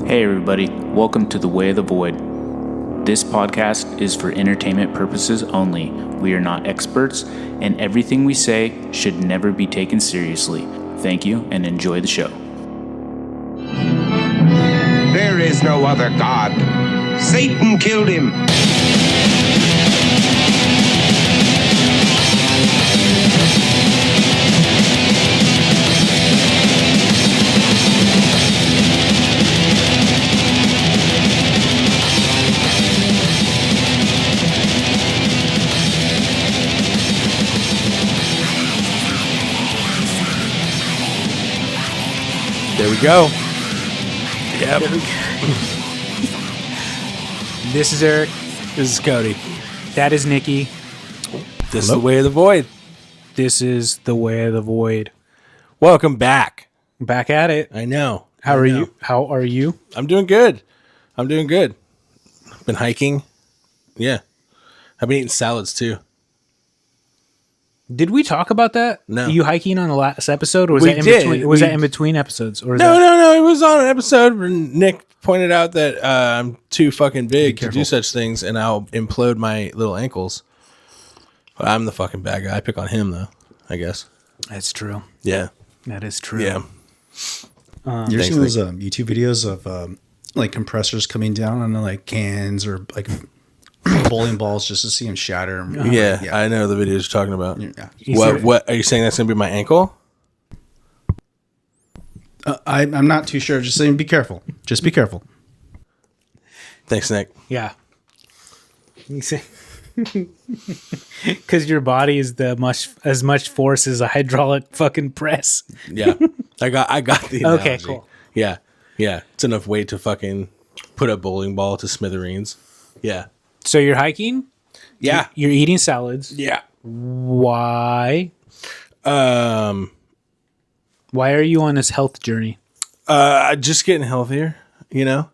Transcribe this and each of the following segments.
Hey everybody, welcome to The Way of the Void. This podcast is for entertainment purposes only. We are not experts, and everything we say should never be taken seriously. Thank you, and enjoy the show. There is no other God. Satan killed him. There we go. Yep. This is Eric. This is Cody. That is Nikki. This is The Way of the Void. This is The Way of the Void. Welcome back. Back at it. I know. How are you? How are you? I'm doing good. Been hiking. Yeah. I've been eating salads too. Did we talk about that? No. You hiking on the last episode, or was We that in did. between? Was that in between episodes? Or No. It was on an episode where Nick pointed out that I'm too fucking big to do such things, and I'll implode my little ankles. But I'm the fucking bad guy. I pick on him though, I guess. That's true. Yeah. That is true. Yeah. You're seeing those YouTube videos of like compressors coming down on like cans or like bowling balls just to see them shatter. Yeah, I know the videos you're talking about. Yeah. What are you saying? That's gonna be my ankle? I'm not too sure. Just saying, be careful. Just be careful. Thanks, Nick. Yeah. Because your body is as much force as a hydraulic fucking press. Yeah, I got the analogy. Okay, cool. Yeah, it's enough weight to fucking put a bowling ball to smithereens. Yeah, So you're hiking. yeah, You're eating salads. yeah. Why? Why are you on this health journey? Just getting healthier. You know,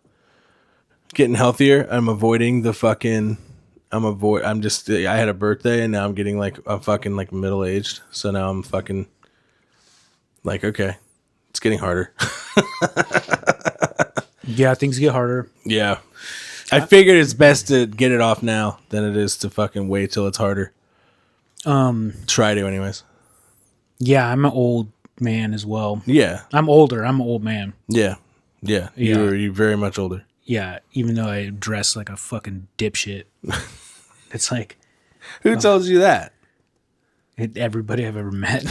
getting healthier. I'm avoiding the fucking. I had a birthday and now I'm getting like a fucking like middle aged. So now I'm fucking like, okay, it's getting harder. Yeah, things get harder. Yeah. I figured it's best to get it off now than it is to fucking wait till it's harder. Try to anyways. Yeah, I'm an old man as well. Yeah. I'm older. I'm an old man. Yeah. Yeah. You're very much older. Yeah, even though I dress like a fucking dipshit. It's like Who told you that? everybody I've ever met.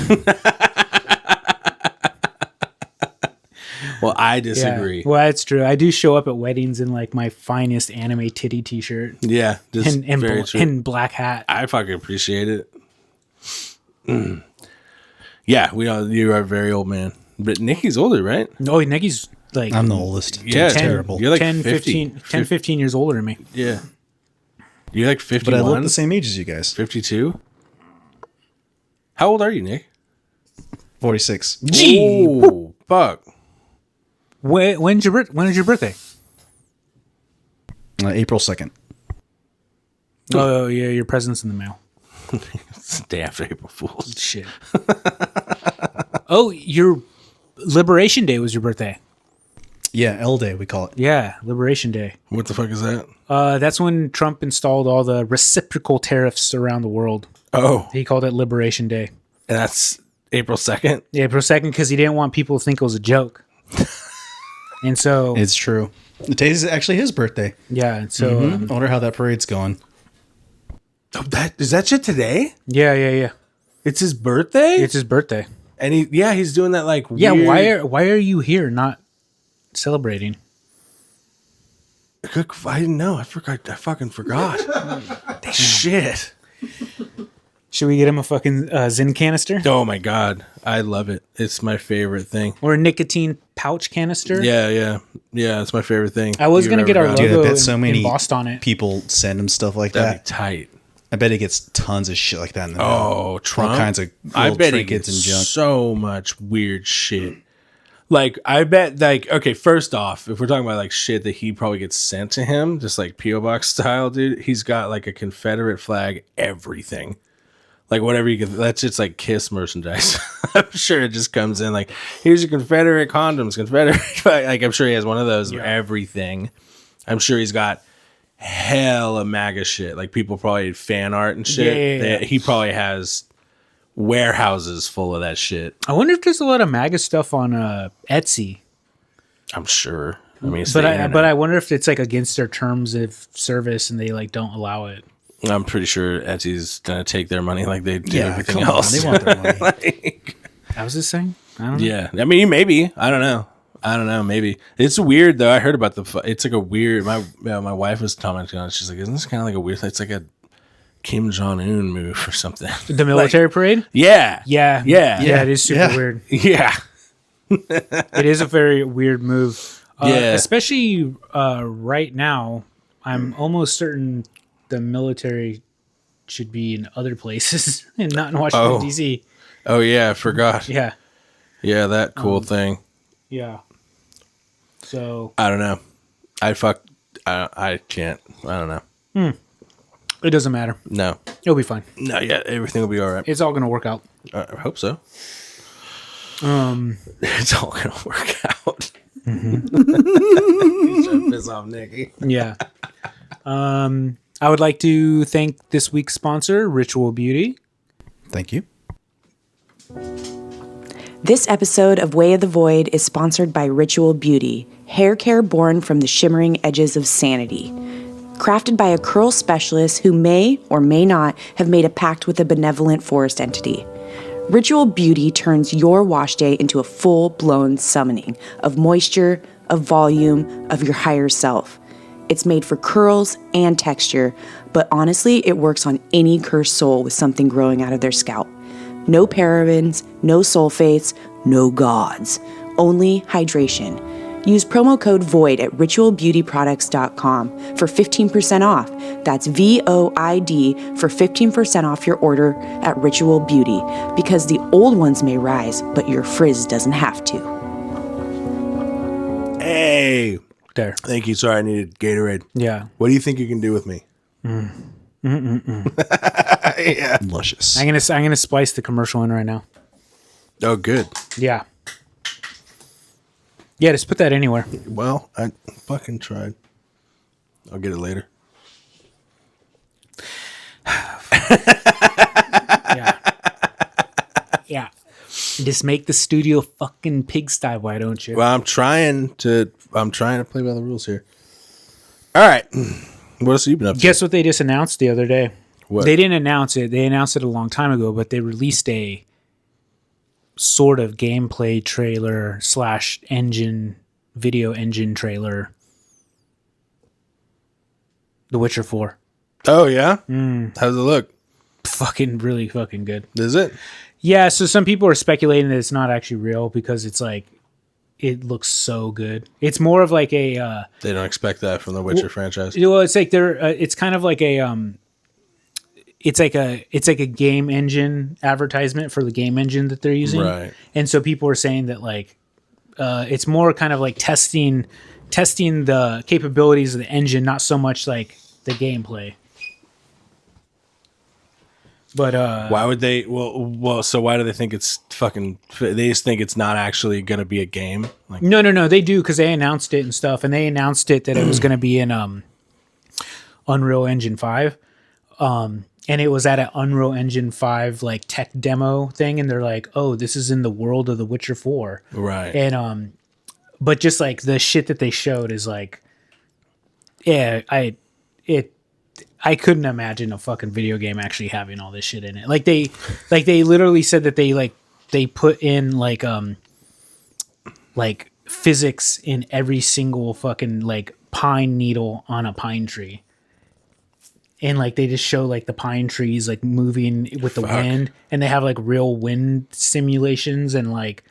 Well, I disagree. Yeah. Well, that's true. I do show up at weddings in like my finest anime titty t-shirt Yeah. Just and very true. and black hat. I fucking appreciate it. Yeah, you are a very old man. But Nikki's older, right? No, Nikki's like I'm the oldest. Yeah, It's terrible. You're like 10, 50. 15 years older than me. Yeah. You're like 51. But I look the same age as you guys. 52? How old are you, Nick? 46. Gee, Oh, fuck. when's your birthday? April 2nd. Oh yeah, your present's in the mail. It's the day after April Fool's. Shit. Oh, your Liberation Day was your birthday. Yeah, L Day, we call it. Yeah, Liberation Day. What the fuck is that? That's when Trump installed all the reciprocal tariffs around the world. Oh, He called it Liberation Day. and that's April 2nd? April 2nd, because he didn't want people to think it was a joke. And so, It's true. Today's actually his birthday. yeah, and so, I wonder how that parade's going. Oh, is that shit today? yeah. It's his birthday? It's his birthday. And he's doing that like Yeah, weird... why are you here not celebrating? I didn't know. I fucking forgot. Shit. Should we get him a fucking Zen canister? Oh my God. I love it. It's my favorite thing. Or a nicotine pouch canister? Yeah. It's my favorite thing. I was you've going to get ever our gotten. Dude, I logo bet so many embossed on it. people send him stuff like That'd that. be tight. I bet he gets tons of shit like that in the mail. Oh, Trump. All kinds of I little bet he trinkets gets and junk. so much weird shit. Like, I bet, like, okay, first off, if we're talking about, like, shit that he probably gets sent to him, just, like, P.O. Box style, dude, he's got, like, a Confederate flag, everything. Like whatever you can, that's just like Kiss merchandise. I'm sure it just comes in like, here's your Confederate condoms, Confederate. Like I'm sure he has one of those of everything. I'm sure he's got hella MAGA shit. Like people probably fan art and shit. Yeah. He probably has warehouses full of that shit. I wonder if there's a lot of MAGA stuff on Etsy. I'm sure. I mean, But I wonder if it's like against their terms of service and they like don't allow it. I'm pretty sure Etsy's gonna take their money like they do everything else. They want their money. That was this thing? I don't know. Yeah, I mean, maybe. I don't know. Maybe it's weird though. I heard about it's like a weird. My wife was commenting on it. She's like, "Isn't this kind of like a weird? It's like a Kim Jong Un move or something." The military parade? Yeah. Yeah. It is super weird. Yeah. It is a very weird move. Yeah. Especially right now, I'm almost certain the military should be in other places and not in Washington, D.C. Oh, yeah. I forgot. Yeah. Yeah, that cool thing. Yeah. So. I don't know. I can't. I don't know. It doesn't matter. No. It'll be fine. No, yeah. Everything will be all right. It's all going to work out. I hope so. It's all going to work out. He's trying to piss off Nikki. Yeah. I would like to thank this week's sponsor, Ritual Beauty. Thank you. This episode of Way of the Void is sponsored by Ritual Beauty, hair care born from the shimmering edges of sanity. Crafted by a curl specialist who may or may not have made a pact with a benevolent forest entity. Ritual Beauty turns your wash day into a full-blown summoning of moisture, of volume, of your higher self. It's made for curls and texture, but honestly, it works on any cursed soul with something growing out of their scalp. No parabens, no sulfates, no gods. Only hydration. Use promo code VOID at ritualbeautyproducts.com for 15% off. That's VOID for 15% off your order at Ritual Beauty, because the old ones may rise, but your frizz doesn't have to. Hey. There. Thank you. Sorry, I needed Gatorade. Yeah. What do you think you can do with me? Yeah. Luscious. I'm gonna splice the commercial in right now. Oh, good. Yeah. Yeah, just put that anywhere. Well, I fucking tried. I'll get it later. Yeah. Yeah. Just make the studio fucking pigsty, why don't you? Well, I'm trying to play by the rules here. All right. What else have you been up to? Guess what they just announced the other day? What? They didn't announce it. They announced it a long time ago, but they released a sort of gameplay trailer / video engine trailer. The Witcher 4. Oh, yeah? How's it look? Really fucking good. Is it? Yeah, so some people are speculating that it's not actually real because it's like, it looks so good. It's more of like a... They don't expect that from the Witcher franchise. Well, it's like it's kind of like a... It's like a game engine advertisement for the game engine that they're using. Right. And so people are saying that like, it's more kind of like testing the capabilities of the engine, not so much like the gameplay. But why would they? Well. So why do they think it's fucking? They just think it's not actually gonna be a game. Like, no, they do because they announced it and stuff, and they announced it that it was gonna be in Unreal Engine 5, and it was at an Unreal Engine 5 like tech demo thing, and they're like, oh, this is in the world of The Witcher 4, right? And but just like the shit that they showed is like, yeah, I couldn't imagine a fucking video game actually having all this shit in it. Like they literally said that they put in like physics in every single fucking like pine needle on a pine tree. And like they just show like the pine trees like moving with the wind, and they have like real wind simulations and like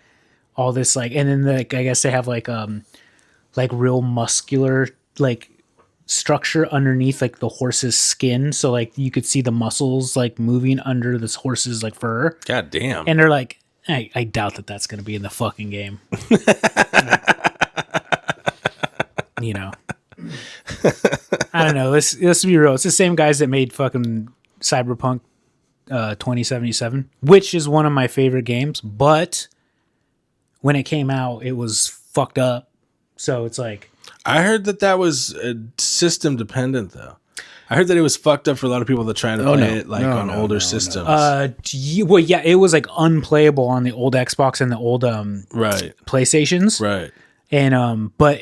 all this like, and then like I guess they have like real muscular like structure underneath like the horse's skin, so like you could see the muscles like moving under this horse's like fur. God damn. And they're like, I doubt that that's gonna be in the fucking game. You know, I don't know. Let's be real. It's the same guys that made fucking Cyberpunk 2077, which is one of my favorite games. But when it came out, it was fucked up. So it's like, I heard that was system dependent, though. I heard that it was fucked up for a lot of people that trying to play it on older systems. well, yeah, it was like unplayable on the old Xbox and the old right PlayStations. Right. And but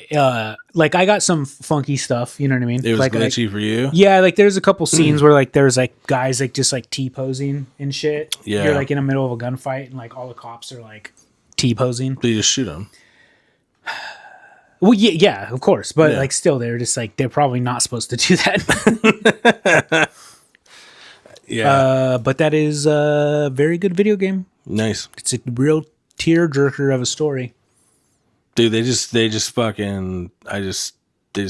like I got some funky stuff, you know what I mean? It was like, glitchy for you. Yeah, like there's a couple scenes where like there's like guys like just like T-posing and shit. Yeah. You're like in the middle of a gunfight and like all the cops are like T-posing. So you just shoot them. Well, yeah, of course, but like still, they're just like they're probably not supposed to do that. Yeah, but that is a very good video game. nice, It's a real tearjerker of a story. dude. They just fucking. They just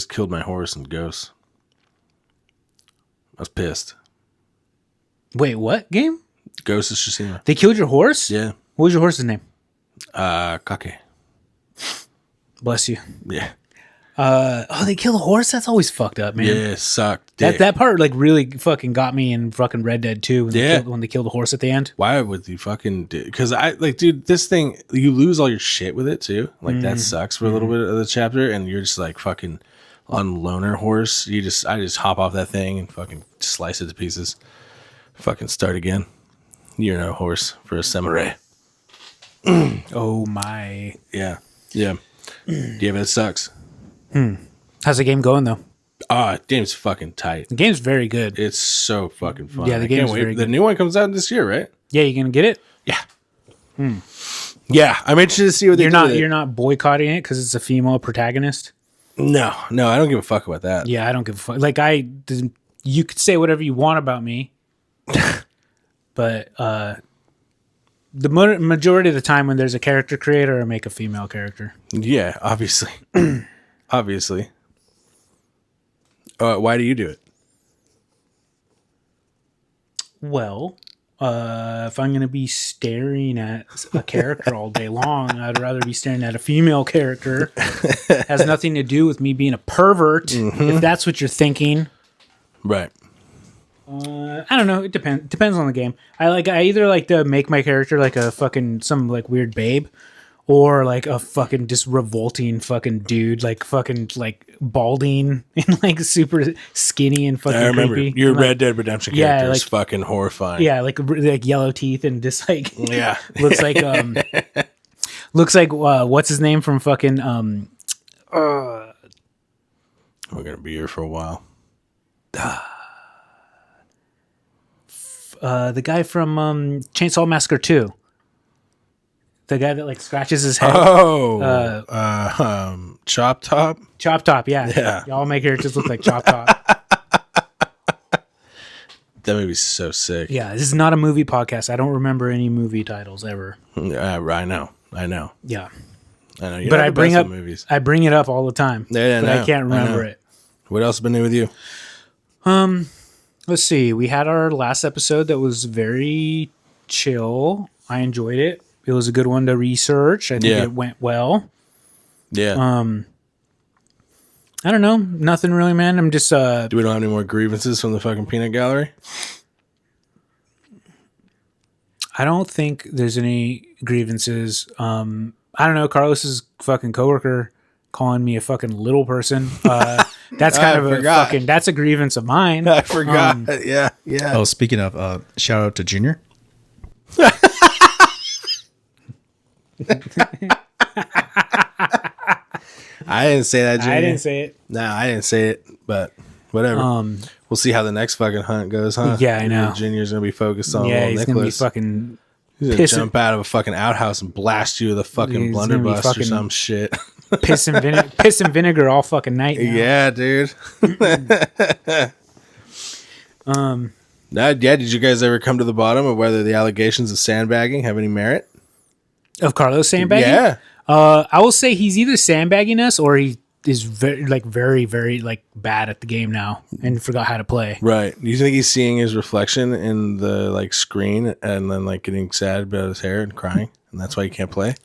killed my horse and ghosts. I was pissed. Wait, what game? Ghost of Tsushima. They killed your horse? Yeah. What was your horse's name? Kake. Bless you. Yeah. Oh, they killed a horse? That's always fucked up, man. Yeah, sucked. Dick. That part like really fucking got me in fucking Red Dead 2 Yeah. when they killed the horse at the end. Why would you fucking do? Because I like, dude, this thing, you lose all your shit with it too. Like that sucks for a little bit of the chapter, and you're just like fucking on loner horse. I just hop off that thing and fucking slice it to pieces. Fucking start again. You're no horse for a samurai. Oh my. Yeah. Yeah. Yeah, but it sucks. How's the game going though? Game's fucking tight. The game's very good. It's so fucking fun. Yeah, the I can't game's wait. very The good. new one comes out this year, right? Yeah, you gonna get it? Yeah. Yeah, I'm interested to see what You're they do not with it. you're not boycotting it because it's a female protagonist. No, I don't give a fuck about that. Yeah, I don't give a fuck. Like you could say whatever you want about me, but the majority of the time when there's a character creator, I make a female character. Yeah, obviously. Obviously. Why do you do it? Well, if I'm gonna be staring at a character all day long, I'd rather be staring at a female character. Has nothing to do with me being a pervert, if that's what you're thinking. Right. I don't know. It depends on the game. I either like to make my character like a fucking some like weird babe, or like a fucking just revolting fucking dude, like fucking like balding and like super skinny and fucking I remember creepy. your And, like, Red Dead Redemption yeah, character is like- fucking horrifying. yeah, like yellow teeth and just like Yeah. looks like looks like what's his name from fucking We're gonna be here for a while. the guy from Chainsaw Massacre 2. The guy that like scratches his head. Oh, Chop Top. Chop Top, yeah. Yeah. Y'all make characters look like Chop Top. That movie's so sick. Yeah, this is not a movie podcast. I don't remember any movie titles ever. I know. Yeah. You're But not I the bring best up at movies. I bring it up all the time. Yeah, but I know, I can't I remember know. it. What else has been new with you? Let's see. We had our last episode that was very chill. I enjoyed it. It was a good one to research. I think Yeah. it went well. Yeah. I don't know. Nothing really, man. I'm just Do we don't have any more grievances from the fucking peanut gallery? I don't think there's any grievances. I don't know. Carlos's fucking coworker calling me a fucking little person. That's kind of a forgot. fucking. That's a grievance of mine. I forgot. Yeah. Oh, speaking of, shout out to Junior. I didn't say that, Junior. I didn't say it. No, I didn't say it, but whatever. We'll see how the next fucking hunt goes, huh? Yeah, I know. Junior's gonna be focused on Yeah, little he's Nicholas. gonna be fucking. He's gonna pissing- jump out of a fucking outhouse and blast you with a fucking He's gonna be blunderbuss or fucking- some shit. piss and vinegar all fucking night. Now. Yeah, dude. Did you guys ever come to the bottom of whether the allegations of sandbagging have any merit? Of Carlos sandbagging. Yeah. I will say he's either sandbagging us or he is very, very like bad at the game now and forgot how to play. Right. Do you think he's seeing his reflection in the like screen and then like getting sad about his hair and crying, and that's why he can't play?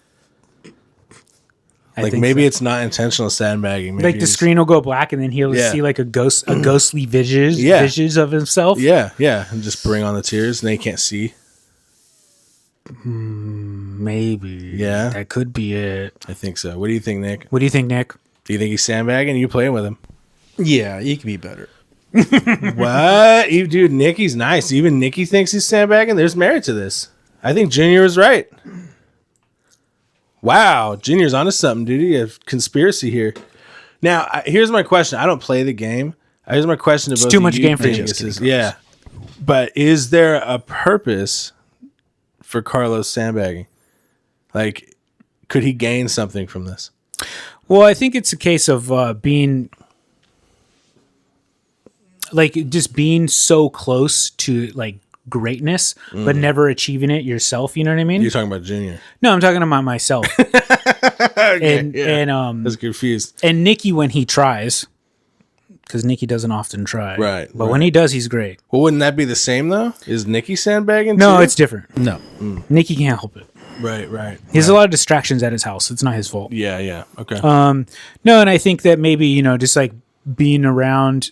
Like maybe it's not intentional sandbagging. Maybe like the screen will go black and then he'll see like a ghostly visions of himself. Yeah, and just bring on the tears and they can't see. Maybe. Yeah, that could be it. I think so. What do you think, Nick? What do you think, Nick? Do you think he's sandbagging? You playing with him? Yeah, he could be better. What? Dude, Nikki's nice. Even Nikki thinks he's sandbagging. There's merit to this. I think Junior was right. Wow, Junior's onto something, dude. You have conspiracy here. Now, here's my question. I don't play the game. Here's my question. It's too much game for you. Yeah. But is there a purpose for Carlos sandbagging? Like, could he gain something from this? Well, I think it's a case of being... like, just being so close to, like, greatness, but never achieving it yourself. You know what I mean? You're talking about Junior. No, I'm talking about myself. Okay, and I was confused. And Nicky when he tries, because Nicky doesn't often try, right? But when he does, he's great. Well, wouldn't that be the same though? Is Nicky sandbagging? No, too? it's different. No, Nicky can't help it. Right. He has a lot of distractions at his house. It's not his fault. Yeah. Okay. No, and I think that maybe just like being around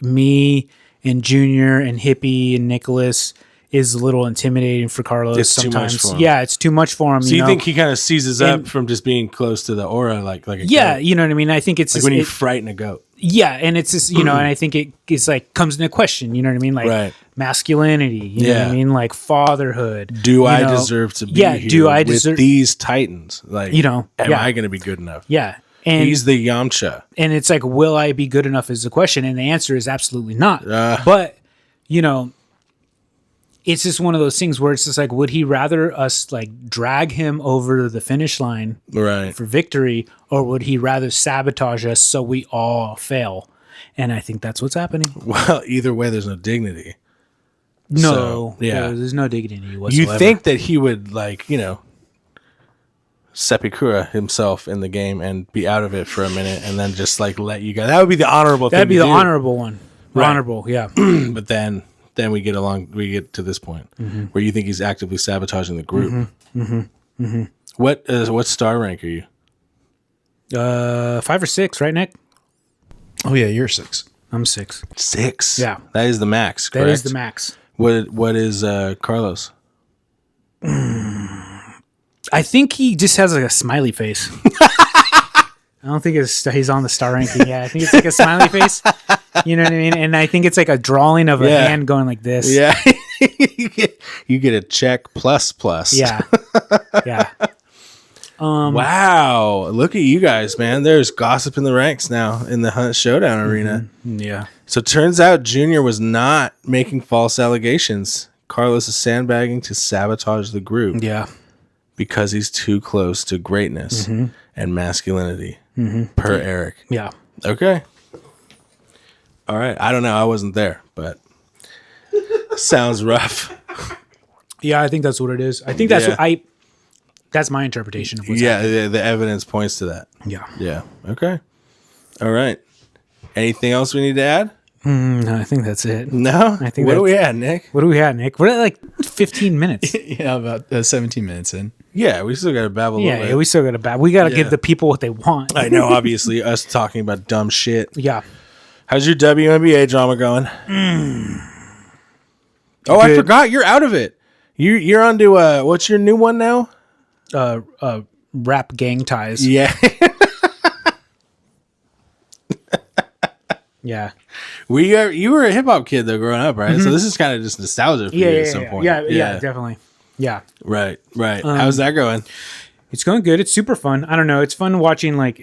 me and Junior and Hippie and Nicholas is a little intimidating for Carlos. It's sometimes. too much for him. Yeah, it's too much for him. So you think he kind of seizes up from just being close to the aura, like a goat? You know what I mean? I think it's like when you frighten a goat. Yeah, and it's just, and I think it's like comes into question, you know what I mean? Like masculinity, you know what I mean? Like fatherhood. Do I deserve to be here do I with these titans? Like, am I going to be good enough? Yeah. And he's the Yamcha. And it's like, will I be good enough is the question. And the answer is absolutely not. But, it's just one of those things where it's just like, would he rather us like drag him over the finish line for victory, or would he rather sabotage us so we all fail? And I think that's what's happening. Well, either way, there's no dignity. No, there's no dignity whatsoever. You think that he would sepikura himself in the game and be out of it for a minute and then just like let you go. That would be the honorable thing. That'd be the honorable one. Honorable, yeah. But then we get to this point where you think he's actively sabotaging the group. What star rank are you? 5 or 6, right, Nick? Oh yeah, you're 6. I'm 6. 6. Yeah, that is the max. Correct? That is the max. What is Carlos? I think he just has like a smiley face. I don't think he's on the star ranking. Yeah, I think it's like a smiley face. You know what I mean? And I think it's like a drawing of a hand going like this. Yeah. you get a check plus. Yeah. Yeah. Wow. Look at you guys, man. There's gossip in the ranks now in the Hunt Showdown arena. Yeah. So it turns out Junior was not making false allegations. Carlos is sandbagging to sabotage the group. Yeah. Because he's too close to greatness and masculinity, per Eric. Yeah. Okay. All right. I don't know. I wasn't there, but sounds rough. Yeah, I think that's what it is. I think that's my interpretation of what's happening. The evidence points to that. Yeah. Yeah. Okay. All right. Anything else we need to add? No, I think that's it. No? I think what do we at, Nick? We're at like 15 minutes. Yeah, about 17 minutes in. Yeah, we still got to babble a little bit. Yeah, we still got to babble. We got to give the people what they want. I know, obviously, us talking about dumb shit. Yeah. How's your WNBA drama going? Oh, I forgot. You're out of it. You're on to, what's your new one now? Rap Gang Ties. Yeah. Yeah. You were a hip hop kid though growing up, right? So this is kind of just nostalgia for you at some point. Yeah, definitely. Yeah. Right. How's that going? It's going good. It's super fun. I don't know. It's fun watching like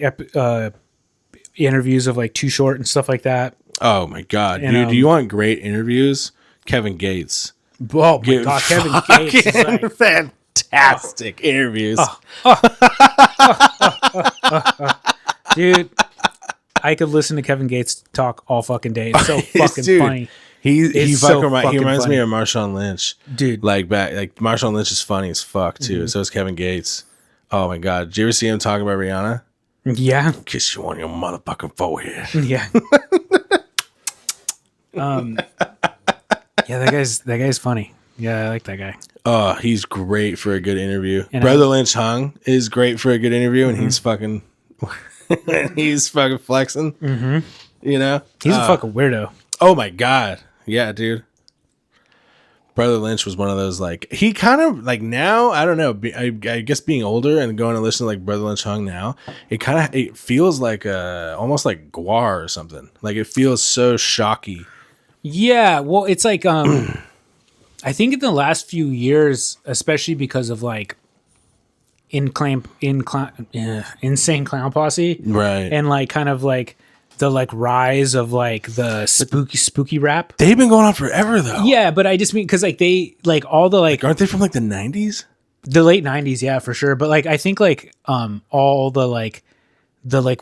interviews of like Too Short and stuff like that. Oh my god, and, dude! Do you want great interviews? Kevin Gates. Oh my god, Kevin Gates is like fantastic interviews. Dude, I could listen to Kevin Gates talk all fucking day. It's so fucking funny. He reminds funny. me of Marshawn Lynch, dude. Like Marshawn Lynch is funny as fuck too. So is Kevin Gates. Oh my god, did you ever see him talking about Rihanna? Yeah, kiss you on your motherfucking forehead. Yeah. Yeah, that guy's funny. Yeah, I like that guy. Oh, he's great for a good interview. And Brother Lynch Hung is great for a good interview, and he's fucking flexing. Mm-hmm. You know, He's a fucking weirdo. oh my god, yeah, dude. Brother Lynch was one of those, like, he kind of, like, now, I don't know, I guess being older and going to listen to, like, Brother Lynch Hung now, it feels like almost like Guar or something. Like, it feels so shocky. Yeah, well, it's like, I think in the last few years, especially because of, like, Insane Clown Posse. Right. And, like, kind of, like, the, like, rise of, like, the spooky rap. They've been going on forever, though. Yeah, but I just mean, because, like, they, like, all the, like, Aren't they from, like, the 90s? the late 90s, yeah, for sure. But, like, I think, like, all the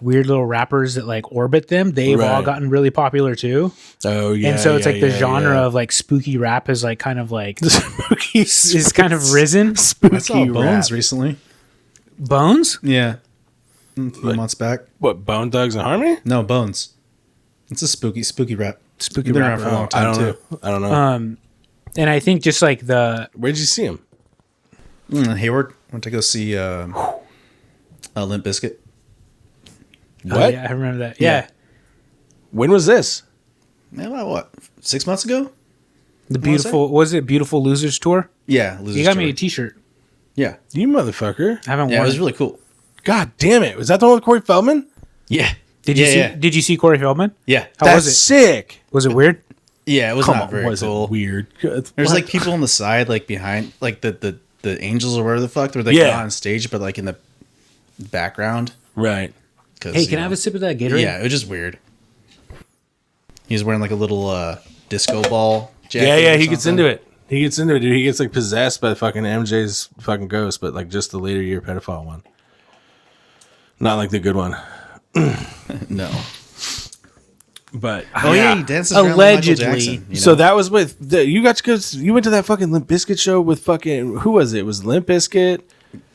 weird little rappers that, like, orbit them, they've all Right. gotten really popular, too. Oh, yeah. And so it's, like, the genre yeah. of, like, spooky rap is, like, kind of, like, spooky is kind of risen. I saw spooky Bones rap. recently. Bones? Yeah. A few months back. What, Bone Thugs and Harmony? No, Bones. It's a spooky rap. Spooky They've been rap. around for a long time, too. I don't know. And I think just, like, the... Where'd you see him? Hayward went to go see Limp Bizkit. What? Oh, yeah, I remember that. Yeah. When was this? Man, about what? 6 months ago? The beautiful... Was it Beautiful Losers Tour? Yeah. Losers You got Tour. me a t-shirt. Yeah. You motherfucker. I haven't Yeah, it worn was it. really cool. God damn it. Was that the one with Corey Feldman? Yeah. Did you see? Yeah. Did you see Corey Feldman? Yeah. How That's was it? sick. Was it weird? Yeah, it was Come not on, very was cool. it weird? There's like people on the side, like behind, like the angels or whatever the fuck. They're like Yeah. not on stage, but like in the background. Right. Hey, can I have a sip of that Gatorade? Yeah, it was just weird. He was wearing like a little disco ball jacket. Yeah, or he gets something. into it. He gets into it, dude. He gets like possessed by fucking MJ's fucking ghost, but like just the later year pedophile one. Not like the good one. No. But Oh yeah, he dances around like Michael Allegedly. Jackson, you know? so that was with you got to go. You went to that fucking Limp Bizkit show with fucking who was it? It was Limp Bizkit,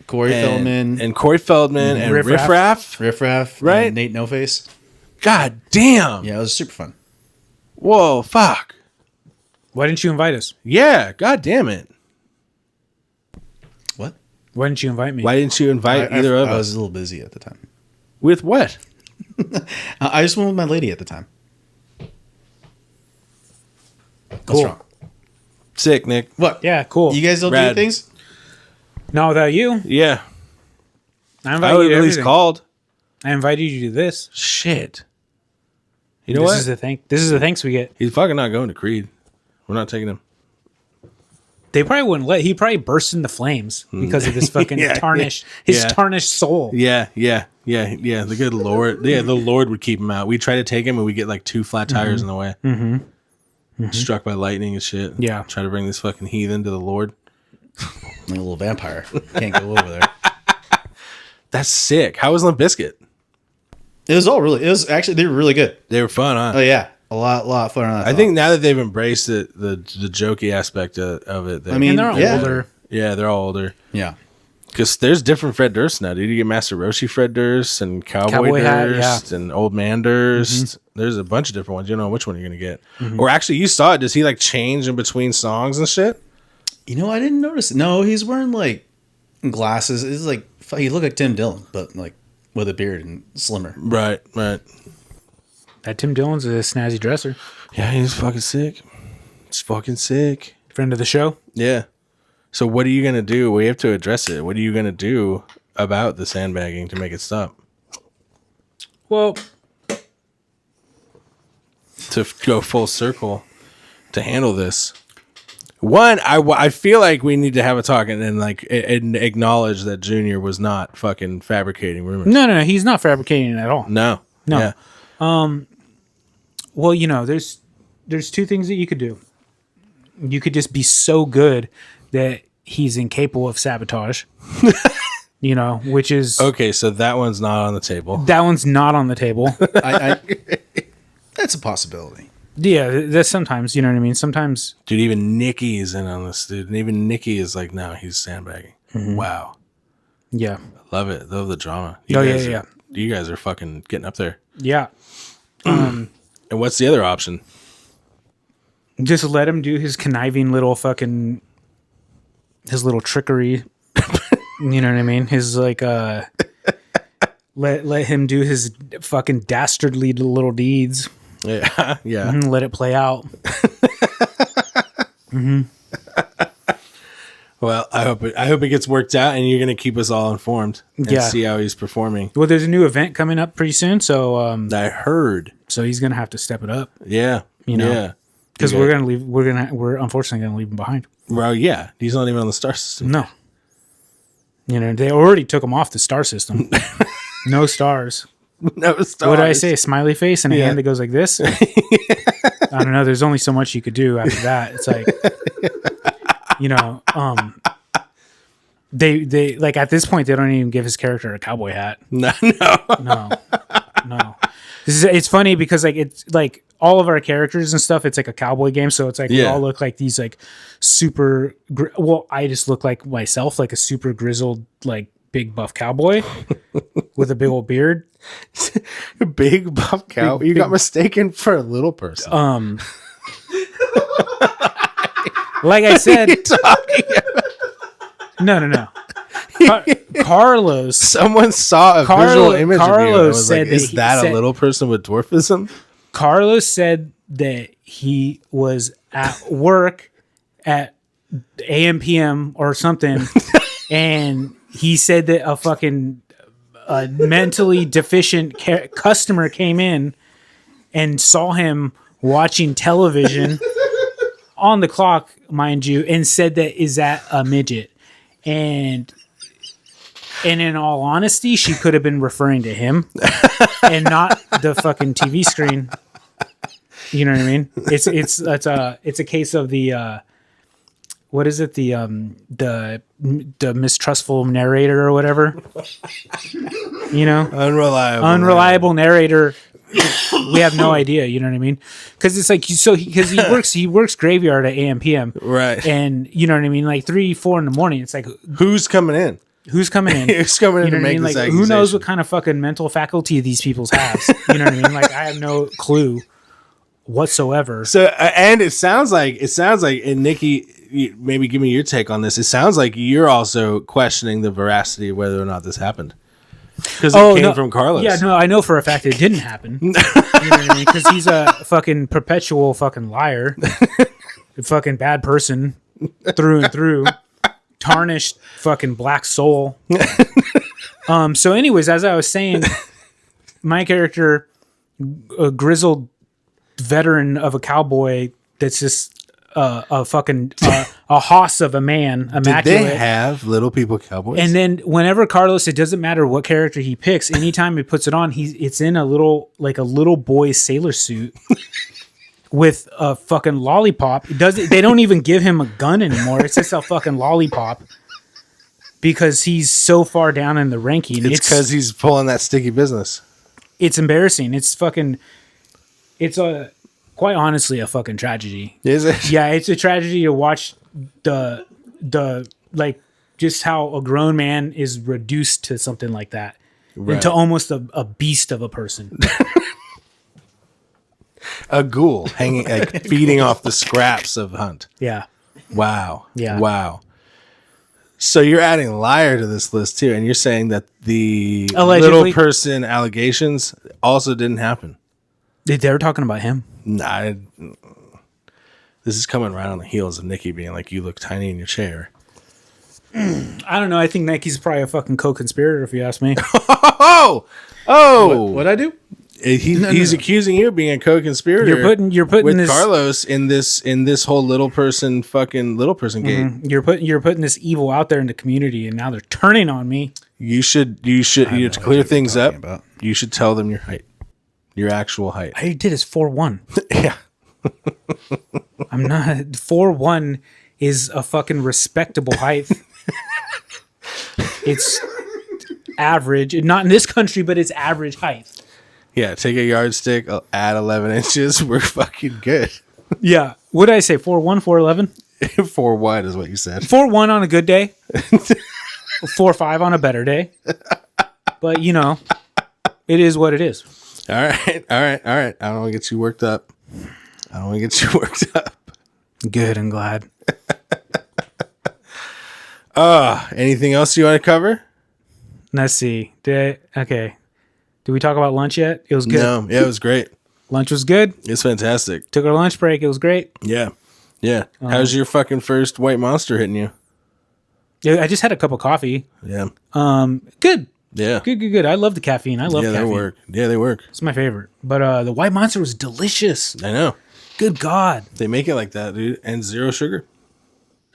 Corey Feldman, and Corey Feldman and Riff Riff Raff. Raff. Riff Raff, Right? and Nate No Face. God damn! Yeah, it was super fun. Whoa, fuck! Why didn't you invite us? Yeah, god damn it! What? Why didn't you invite me? Why didn't you invite either of I us? was a little busy at the time. With what? I just went with my lady at the time. Cool. What's wrong? Sick, Nick. What? Yeah, cool. You guys don't Rad. do things? Not without you. Yeah, I I invited would you to have at least everything. called. I invited you to do this. Shit. You know This what? is the thing. This is the thanks we get. He's fucking not going to Creed. We're not taking him. They probably wouldn't let. He probably burst into flames because of his fucking Yeah, tarnished, yeah. his tarnished soul. Yeah. The good Lord. Yeah, the Lord would keep him out. We try to take him and we get like 2 flat tires in the way. Struck by lightning and shit. Yeah. Try to bring this fucking heathen to the Lord. Like a little vampire. Can't go over there. That's sick. How was Limp Bizkit? It was actually, they were really good. They were fun, huh? Oh yeah. A lot fun. I think now that they've embraced the jokey aspect of it. I mean, And they're all yeah. older. Yeah, they're all older. Yeah. Because there's different Fred Durst now, dude. You get Master Roshi Fred Durst and Cowboy Hat, Durst and Old Man Durst. There's a bunch of different ones. You don't know which one you're going to get. Or actually, you saw it. Does he like change in between songs and shit? You know, I didn't notice it. No, he's wearing like glasses. It's like, he looked like Tim Dillon, but like with a beard and slimmer. Right. That Tim Dillon's a snazzy dresser. Yeah, he's fucking sick. It's fucking sick. Friend of the show. Yeah. So what are you going to do? We have to address it. What are you going to do about the sandbagging to make it stop? Well, To go full circle to handle this. One, I feel like we need to have a talk and like and acknowledge that Junior was not fucking fabricating rumors. no, he's not fabricating at all. No. No. Yeah. Well, you know, there's 2 things that you could do. You could just be so good that he's incapable of sabotage. You know, which is Okay, so that one's not on the table. that one's not on the table. I that's a possibility. Yeah, that's sometimes, you know what I mean? Sometimes Dude, even Nikki is in on this, dude. And even Nikki is like, no, he's sandbagging. Wow. yeah. Love it. Love the drama. Oh, yeah, guys yeah, are- You guys are fucking getting up there. Yeah. And what's the other option? Just let him do his conniving little fucking his little trickery. You know what I mean? His like let him do his fucking dastardly little deeds. Yeah, yeah. Let it play out. Well, I hope it gets worked out, and you're gonna keep us all informed and Yeah. see how he's performing. Well, there's a new event coming up pretty soon, so I heard. so he's gonna have to step it up. Yeah, You know. yeah. Because Okay. we're unfortunately gonna leave him behind. Well, yeah. He's not even on the star system. No. You know, they already took him off the star system. No stars. No stars. What did I say? A smiley face and a Yeah. hand that goes like this? I don't know. There's only so much you could do after that. It's like, you know, they like at this point, they don't even give his character a cowboy hat. No. No. It's funny because like, it's like all of our characters and stuff, it's like a cowboy game. So it's like, we Yeah. all look like these like super, I just look like myself, like a super grizzled, like big buff cowboy with a big old beard. Big buff cow. You got mistaken for a little person. Like I said, no. Carlos. Someone saw a visual image of you. And Carlos was said like, that is that a little person with dwarfism? Carlos said that he was at work at AM PM or something, and he said that a fucking mentally deficient customer came in and saw him watching television on the clock, mind you, and said that, is that a midget? And in all honesty, she could have been referring to him and not the fucking TV screen. You know what I mean? It's a case of the what is it, the mistrustful narrator or whatever. You know, unreliable narrator. We have no idea. You know what I mean? Because it's like because he works graveyard at AM PM, Right? And you know what I mean, like 3-4 in the morning. It's like, who's coming in? Who's coming in? Who's coming in You know to what I make mean? this Like, accusation? who knows what kind of fucking mental faculty these people's have? You know what I mean? Like, I have no clue whatsoever. So, and it sounds like, and Nikki, maybe give me your take on this. It sounds like you're also questioning the veracity of whether or not this happened. Because it came from Carlos. Yeah, no, I know for a fact it didn't happen. You know what I mean? Because he's a fucking perpetual fucking liar. A fucking bad person through and through. Tarnished fucking black soul. So anyways, as I was saying, my character, a grizzled veteran of a cowboy that's just a fucking a hoss of a man, immaculate. Did they have little people cowboys? And then whenever Carlos, it doesn't matter what character he picks, anytime he puts it on, it's in a little boy's sailor suit with a fucking lollipop. They don't even give him a gun anymore. It's just a fucking lollipop because he's so far down in the ranking. It's because he's pulling that sticky business. It's embarrassing. It's quite honestly a fucking tragedy. Is it? Yeah, it's a tragedy to watch the like just how a grown man is reduced to something like that, into almost a beast of a person. A ghoul hanging, like feeding off the scraps of Hunt. Yeah. Wow. Yeah. Wow. So you're adding liar to this list too, and you're saying that the Allegedly. little person allegations also didn't happen. They were talking about him. Nah, this is coming right on the heels of Nikki being like, "You look tiny in your chair." I don't know. I think Nike's probably a fucking co-conspirator, if you ask me. Oh! What'd I do? He's accusing you of being a co-conspirator. You're putting with this Carlos in this whole little person game. You're putting this evil out there in the community, and now they're turning on me. You to clear things up. About. You should tell them your height, your actual height. I did is 4'1". Yeah, I'm not 4'1" is a fucking respectable height. It's average, not in this country, but it's average height. yeah. Take a yardstick, add 11 inches. We're fucking good. Yeah. What did I say? 4'1", 4'11"? 4 wide is what you said. 4'1" on a good day. 4'5" on a better day. But you know, it is what it is. All right. I don't want to get you worked up. Good and glad. Anything else you want to cover? Let's see. Did we talk about lunch yet? It was good. No. Yeah, it was great. Lunch was good. It's fantastic. Took our lunch break. It was great. Yeah. Yeah. How's your fucking first White Monster hitting you? Yeah, I just had a cup of coffee. Yeah. Good. Yeah. Good. I love the caffeine. I love caffeine. They work. It's my favorite. But the White Monster was delicious. I know. Good God. They make it like that, dude. And 0 sugar.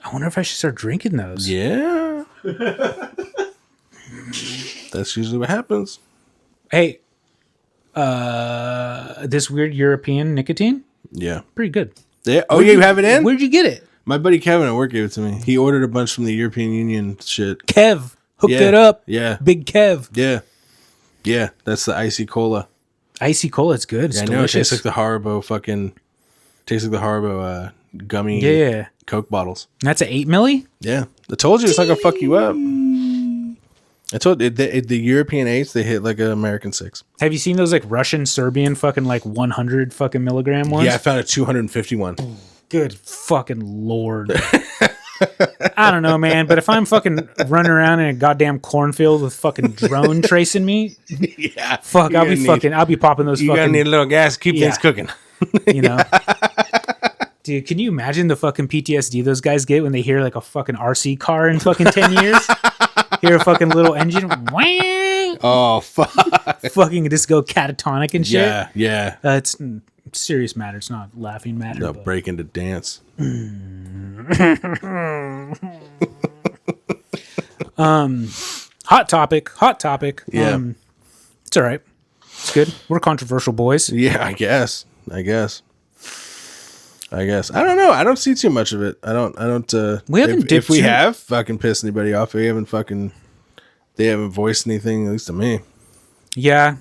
I wonder if I should start drinking those. Yeah. That's usually what happens. Hey, this weird European nicotine, Yeah. pretty good. Yeah. Oh, yeah, you have it in? Where'd you get it? My buddy Kevin at work gave it to me. He ordered a bunch from the European Union shit. Kev hooked Yeah. it up. Yeah. Big Kev. Yeah. Yeah. That's the icy cola. Icy cola, it's good. It's I know. It delicious. tastes like the Haribo gummy Yeah. Coke bottles. That's an 8 milli? Yeah. I told you it's not going to fuck you up. I told you, the European 8s, they hit like an American 6. Have you seen those like Russian, Serbian fucking like 100 fucking milligram ones? Yeah, I found a 251. Good fucking Lord. I don't know, man, but if I'm fucking running around in a goddamn cornfield with fucking drone tracing me, Yeah. fuck, I'll be popping those You gotta fucking, need a little gas, keep things cooking. you know. Dude, can you imagine the fucking PTSD those guys get when they hear like a fucking RC car in fucking 10 years? Hear a fucking little engine, whang, Oh, fuck. fucking just go catatonic and shit. Yeah, yeah. It's serious matter. It's not laughing matter. No, but- break into dance. Hot topic. Yeah. It's all right. It's good. We're controversial boys. Yeah, I guess. I don't know. I don't see too much of it. I don't We haven't if we dipped have fucking pissed anybody off, they haven't voiced anything, at least to me. Yeah.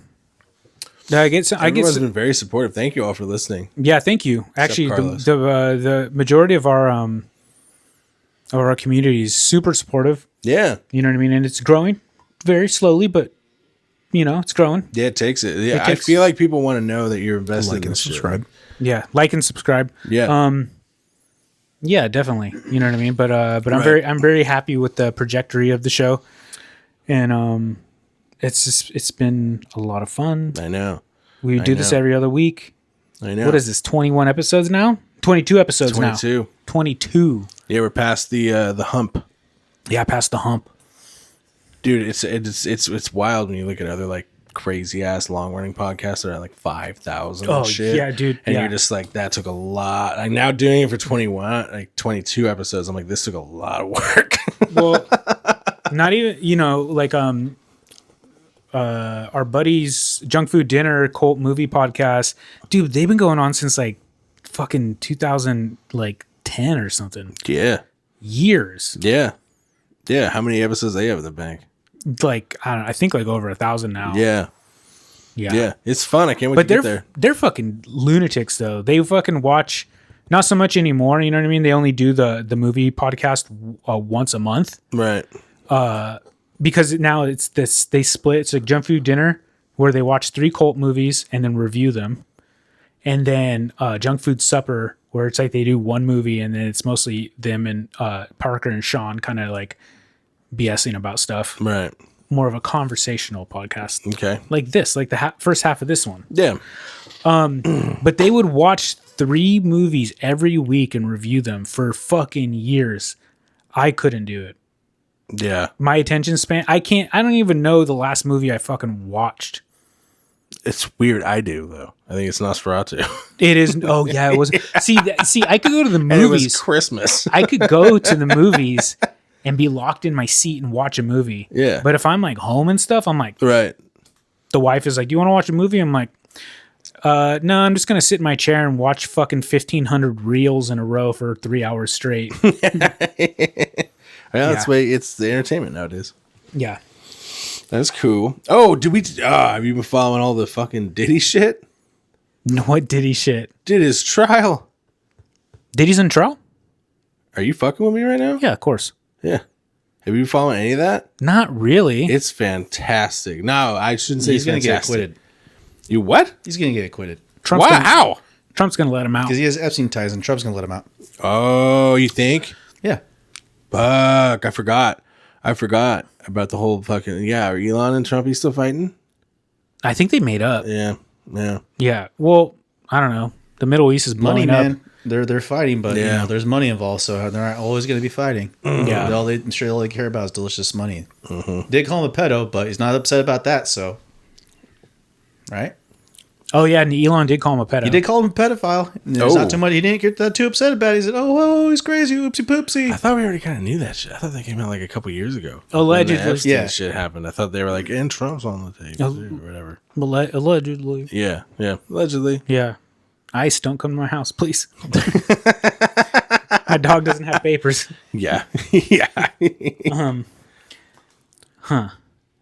I get Everyone's been very supportive. Thank you all for listening. Yeah, thank you. Actually, Carlos. the majority of our community is super supportive. Yeah. You know what I mean? And it's growing very slowly, but you know, it's growing. Yeah, it takes it. Yeah, I feel like people want to know that you're invested in this subscribe. Yeah, like and subscribe. Yeah. Yeah, definitely. You know what I mean? But Right. I'm very happy with the trajectory of the show. And it's been a lot of fun. I know. We do this know. every other week. I know. What is this? 21 episodes now? 22 episodes 22. now. 22. Yeah, we're past the hump. Yeah, past the hump. Dude, it's wild when you look at other like crazy ass long running podcasts that are at like 5,000 Oh, and shit. yeah, dude. And Yeah. you're just like, that took a lot. Like now doing it for 22 episodes, I'm like, this took a lot of work. Well, not even, you know, like our buddies Junk Food Dinner Cult Movie Podcast, dude, they've been going on since like fucking 2010 or something. Yeah. Years. Yeah. Yeah. How many episodes they have in the bank? Like I don't know, I think like over 1,000 now. Yeah. Yeah. Yeah. It's fun. I can't wait But to get there. they're fucking lunatics though. They fucking watch not so much anymore, you know what I mean? They only do the movie podcast once a month. Right. Because now it's this, they split. It's like Junk Food Dinner where they watch 3 cult movies and then review them. And then Junk Food Supper where it's like they do one movie and then it's mostly them and Parker and Sean kind of like BSing about stuff. Right. More of a conversational podcast. Okay. Like this, like the first half of this one. Yeah. But they would watch 3 movies every week and review them for fucking years. I couldn't do it. Yeah. My attention span, I don't even know the last movie I fucking watched. It's weird. I do though. I think it's Nosferatu. It is. Oh yeah, it was. See, I could go to the And it was movies. Christmas. I could go to the movies and be locked in my seat and watch a movie. Yeah. But if I'm like home and stuff, I'm like, Right. the wife is like, "Do you want to watch a movie?" I'm like, no, I'm just gonna sit in my chair and watch fucking 1,500 reels in a row for 3 hours straight. Yeah, that's the way it's the entertainment nowadays. Yeah. That's cool. Oh, have you been following all the fucking Diddy shit? What Diddy shit? Did his trial. Diddy's in trial? Are you fucking with me right now? Yeah, of course. Yeah. Have you been following any of that? Not really. It's fantastic. No, I shouldn't say He's going to get fantastic. acquitted. You what? He's going to get acquitted. Trump's Why? gonna, How? Trump's gonna let him out. Because he has Epstein ties and Trump's going to let him out. Oh, you think? Yeah. Fuck, I forgot about the whole fucking Are Elon and Trump still fighting? I think they made up. Yeah. Yeah. Well, I don't know. The Middle East is blowing Money, up. man. They're fighting, but there's money involved, so they're not always going to be fighting. Yeah. all they care about is delicious money. Did call him a pedo, but he's not upset about that. So, right? Oh yeah, and Elon did call him a pedo. He did call him a pedophile. There's not too much. He didn't get that too upset about it. He said, "Oh, he's crazy, oopsie poopsie." I thought we already kind of knew that shit. I thought that came out like a couple years ago. Allegedly. When the Epstein Yeah. shit happened. I thought they were like, and Trump's on the tape or whatever. Allegedly. Yeah, allegedly. Yeah. ICE, don't come to my house, please. My dog doesn't have papers. Yeah,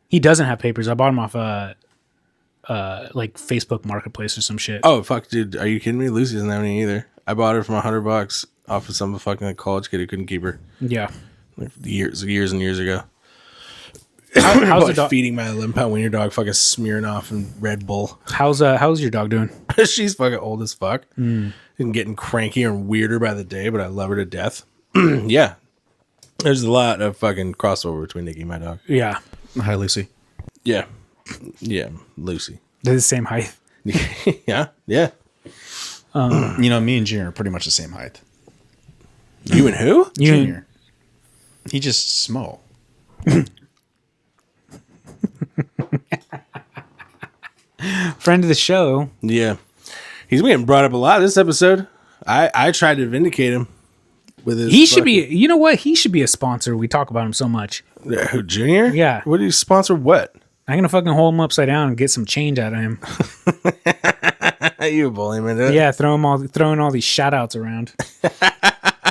He doesn't have papers. I bought him off like Facebook Marketplace or some shit. Oh fuck, dude, are you kidding me? Lucy doesn't have any either. I bought her for $100 off of some fucking like, college kid who couldn't keep her Yeah. like years and years ago. How's the dog? Feeding my 11-pound wiener dog fucking smearing off in Red Bull. How's your dog doing? She's fucking old as fuck and getting crankier and weirder by the day, but I love her to death. Yeah, there's a lot of fucking crossover between Nikki and my dog. Yeah. Hi, Lucy. Yeah, Lucy. They're the same height. yeah. Me and Junior are pretty much the same height. You and who? Junior. He just small. Friend of the show. Yeah, he's getting brought up a lot this episode. I tried to vindicate him with his. He should be. You know what? He should be a sponsor. We talk about him so much. Who, Junior? Yeah. What do you sponsor? What? I'm gonna fucking hold him upside down and get some change out of him. You bully him into it? Yeah, throwing all these shout outs around.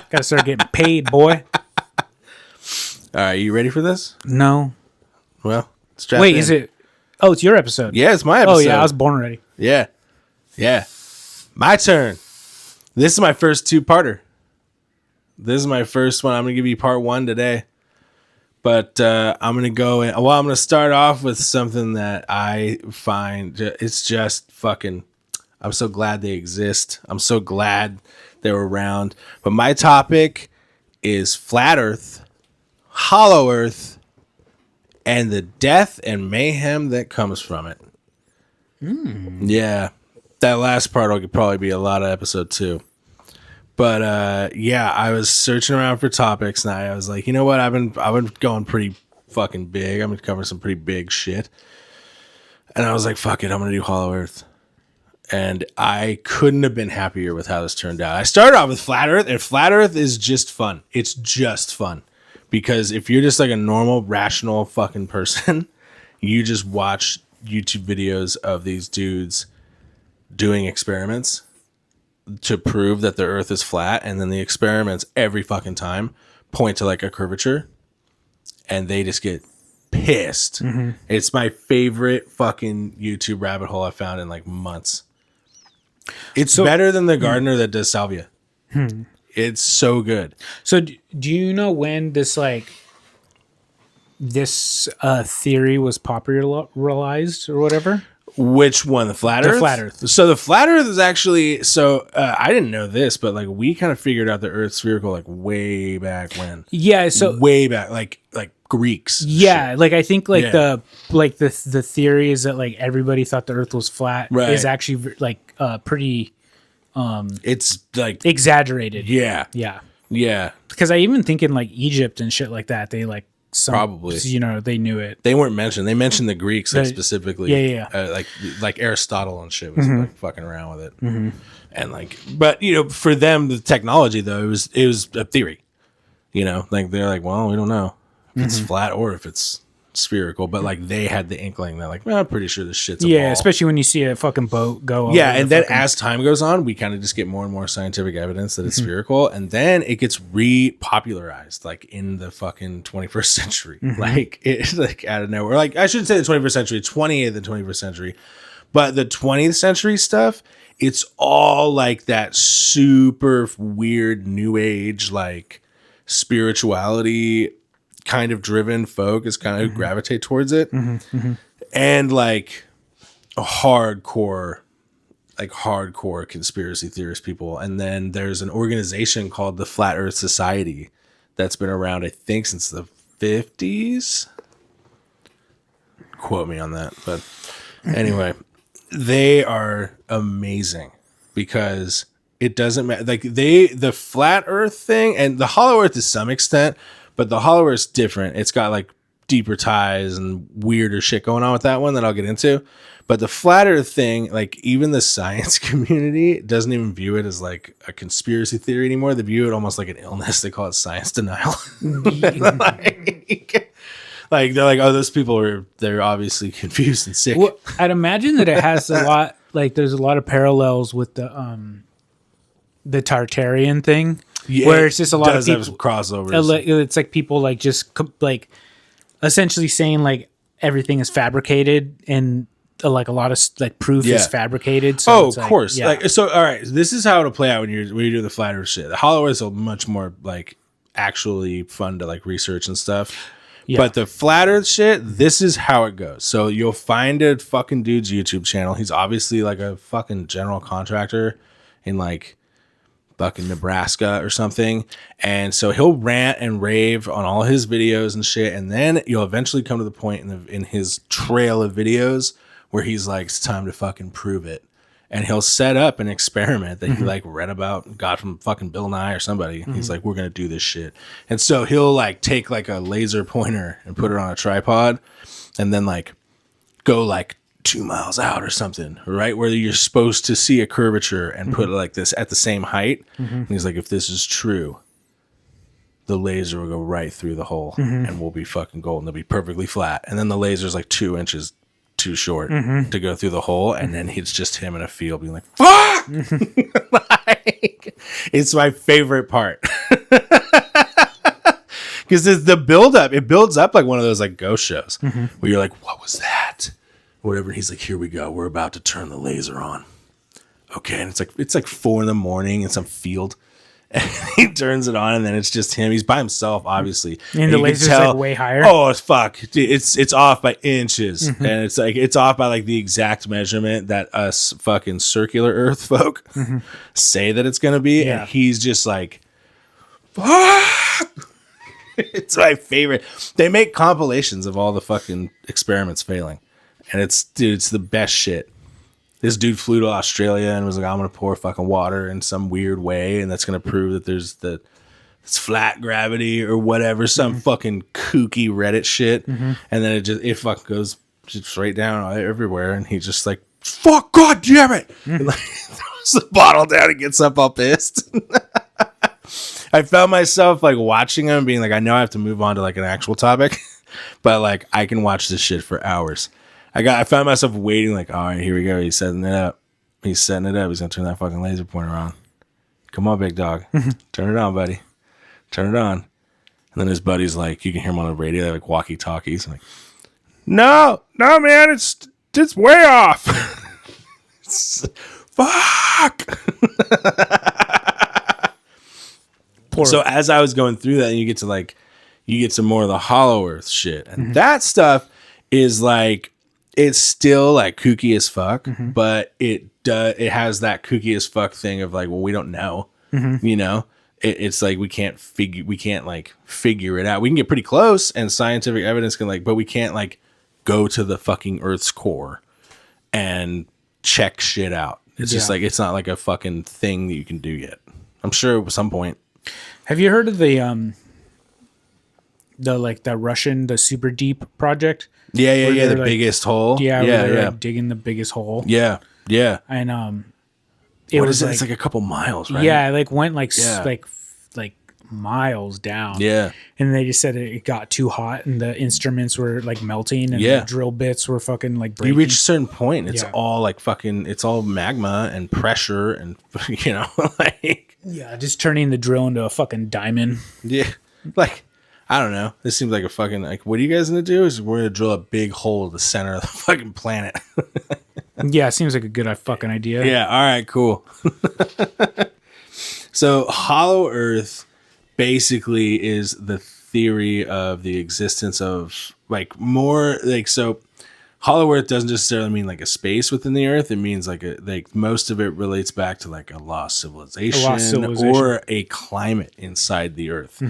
Gotta start getting paid, boy. All right, you ready for this? No. Well, strap Wait, in. is it? Oh, it's your episode. Yeah, it's my episode. Oh yeah, I was born already. Yeah. My turn. This is my first two-parter. This is my first one. I'm gonna give you part one today, but I'm gonna go in. Well, I'm gonna start off with something that I find it's just fucking. I'm so glad they exist. I'm so glad they're around. But my topic is flat Earth, hollow Earth, and the death and mayhem that comes from it. Yeah, that last part will probably be a lot of episode 2. But I was searching around for topics, and I was like, you know what? I've been going pretty fucking big. I'm gonna cover some pretty big shit. And I was like, fuck it, I'm gonna do hollow Earth. And I couldn't have been happier with how this turned out. I started off with flat Earth, and flat Earth is just fun. It's just fun. Because if you're just like a normal, rational fucking person, you just watch YouTube videos of these dudes doing experiments to prove that the Earth is flat, and then the experiments every fucking time point to like a curvature, and they just get pissed. Mm-hmm. It's my favorite fucking YouTube rabbit hole I found in like months. It's better than the gardener that does salvia. It's so good. So do you know when this theory was popularized or whatever? Which one? The flat Earth? The flat Earth. So the flat Earth is actually, I didn't know this, but like we kind of figured out the Earth's spherical like way back when. Yeah, so way back, like Greeks. Yeah, shit. like I think like the theory is that like everybody thought the Earth was flat is actually like pretty it's like exaggerated. Yeah. Because I even think in like Egypt and shit like that, they like probably they knew it. They weren't mentioned. They mentioned the Greeks like specifically. Yeah. Like Aristotle and shit was like fucking around with it, and like, but for them the technology though it was a theory. Like they're like, well, we don't know if it's flat or if it's spherical, but like they had the inkling that like, well, I'm pretty sure this shit's a ball. Especially when you see a fucking boat go. Yeah, and then as time goes on, we kind of just get more and more scientific evidence that it's spherical, and then it gets repopularized like in the fucking 21st century. Like it's like out of nowhere. Like I shouldn't say the 21st century, 20th and 21st century, but the 20th century stuff, it's all like that super weird new age like spirituality kind of driven folk is kind of gravitate towards it, and like hardcore conspiracy theorist people. And then there's an organization called the Flat Earth Society that's been around, I think, since the 50s. Quote me on that. But anyway, they are amazing because it doesn't matter. Like the flat earth thing and the hollow earth to some extent, but the hollow earth's different. It's got like deeper ties and weirder shit going on with that one that I'll get into. But the flat earth thing, like even the science community doesn't even view it as like a conspiracy theory anymore. They view it almost like an illness. They call it science denial. Like they're like, oh, those people they're obviously confused and sick. Well, I'd imagine that it has a lot, like there's a lot of parallels with the Tartarian thing, where it's just a lot of people crossovers. It's like people like just like essentially saying like everything is fabricated and like a lot of like proof is fabricated. So of course. Yeah. Like so. All right, this is how it'll play out when you do the flat earth shit. The hollow earth is much more like actually fun to like research and stuff. Yeah. But the flat earth shit, this is how it goes. So you'll find a fucking dude's YouTube channel. He's obviously like a fucking general contractor in like fucking Nebraska or something. And so he'll rant and rave on all his videos and shit. And then you'll eventually come to the point in his trail of videos where he's like, it's time to fucking prove it. And he'll set up an experiment that he like read about, got from fucking Bill Nye or somebody. He's like, we're going to do this shit. And so he'll like take like a laser pointer and put it on a tripod and then like go like 2 miles out or something, right? Where you're supposed to see a curvature and put it like this at the same height. And he's like, if this is true, the laser will go right through the hole and we'll be fucking golden. It'll be perfectly flat. And then the laser's like 2 inches too short to go through the hole, and then it's just him in a field being like, fuck! Like, it's my favorite part. Because it's the build-up. It builds up like one of those like ghost shows where you're like, what was that? Whatever. And he's like, here we go. We're about to turn the laser on. Okay. And it's like 4 a.m. in some field. And he turns it on, and then it's just him. He's by himself, obviously. And the laser's like way higher. Oh, fuck! It's off by inches, and it's off by like the exact measurement that us fucking circular Earth folk say that it's gonna be. Yeah. And he's just like, fuck! It's my favorite. They make compilations of all the fucking experiments failing, and it's the best shit. This dude flew to Australia and was like, I'm going to pour fucking water in some weird way, and that's going to prove that it's flat gravity or whatever, some fucking kooky Reddit shit. And then it fucking goes just straight down everywhere, and he's just like, fuck, God damn it! And like, throws the bottle down and gets up all pissed. I found myself like watching him being like, I know I have to move on to like an actual topic, but like I can watch this shit for hours. I found myself waiting, like, all right, here we go. He's setting it up. He's gonna turn that fucking laser pointer on. Come on, big dog. Turn it on, buddy. Turn it on. And then his buddy's like, you can hear him on the radio, like walkie talkies. Like, no, man, it's way off. Fuck. So as I was going through that, and you get to more of the hollow earth shit, and that stuff is like, it's still like kooky as fuck, but it has that kooky as fuck thing of like, well, we don't know, you know. It's like we can't like figure it out. We can get pretty close, and scientific evidence can like, but we can't like go to the fucking Earth's core and check shit out. It's just like, it's not like a fucking thing that you can do yet. I'm sure at some point. Have you heard of the Russian, the super deep project? Yeah. The like, biggest hole. Yeah. They're like digging the biggest hole. Yeah. And what is it? Like, it's like a couple miles, right? Yeah, like went like miles down. Yeah. And they just said it got too hot, and the instruments were like melting, and the drill bits were fucking like breaking. You reach a certain point, it's all like fucking, it's all magma and pressure, and you know, like just turning the drill into a fucking diamond. Yeah, like. I don't know. This seems like a fucking, like, what are you guys going to do? Is we're going to drill a big hole in the center of the fucking planet. Yeah, it seems like a good fucking idea. Yeah, all right, cool. So Hollow Earth basically is the theory of the existence of, like, more, like, so Hollow Earth doesn't necessarily mean like a space within the Earth. It means like most of it relates back to like a lost civilization, or a climate inside the Earth.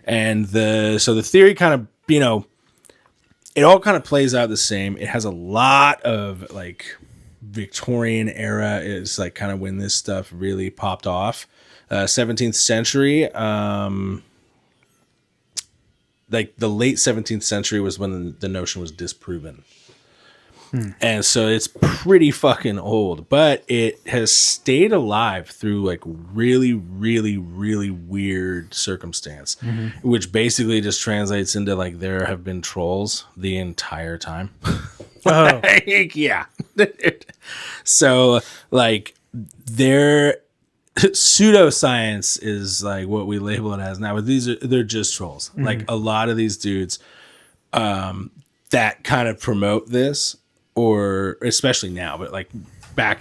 And the theory kind of, it all kind of plays out the same. It has a lot of like Victorian era is like kind of when this stuff really popped off. 17th century, like the late 17th century was when the notion was disproven. And so it's pretty fucking old, but it has stayed alive through like really, really, really weird circumstance, which basically just translates into like there have been trolls the entire time. Oh, Like, yeah. So like they're pseudoscience is like what we label it as now, but they're just trolls. Like a lot of these dudes that kind of promote this, or especially now, but like back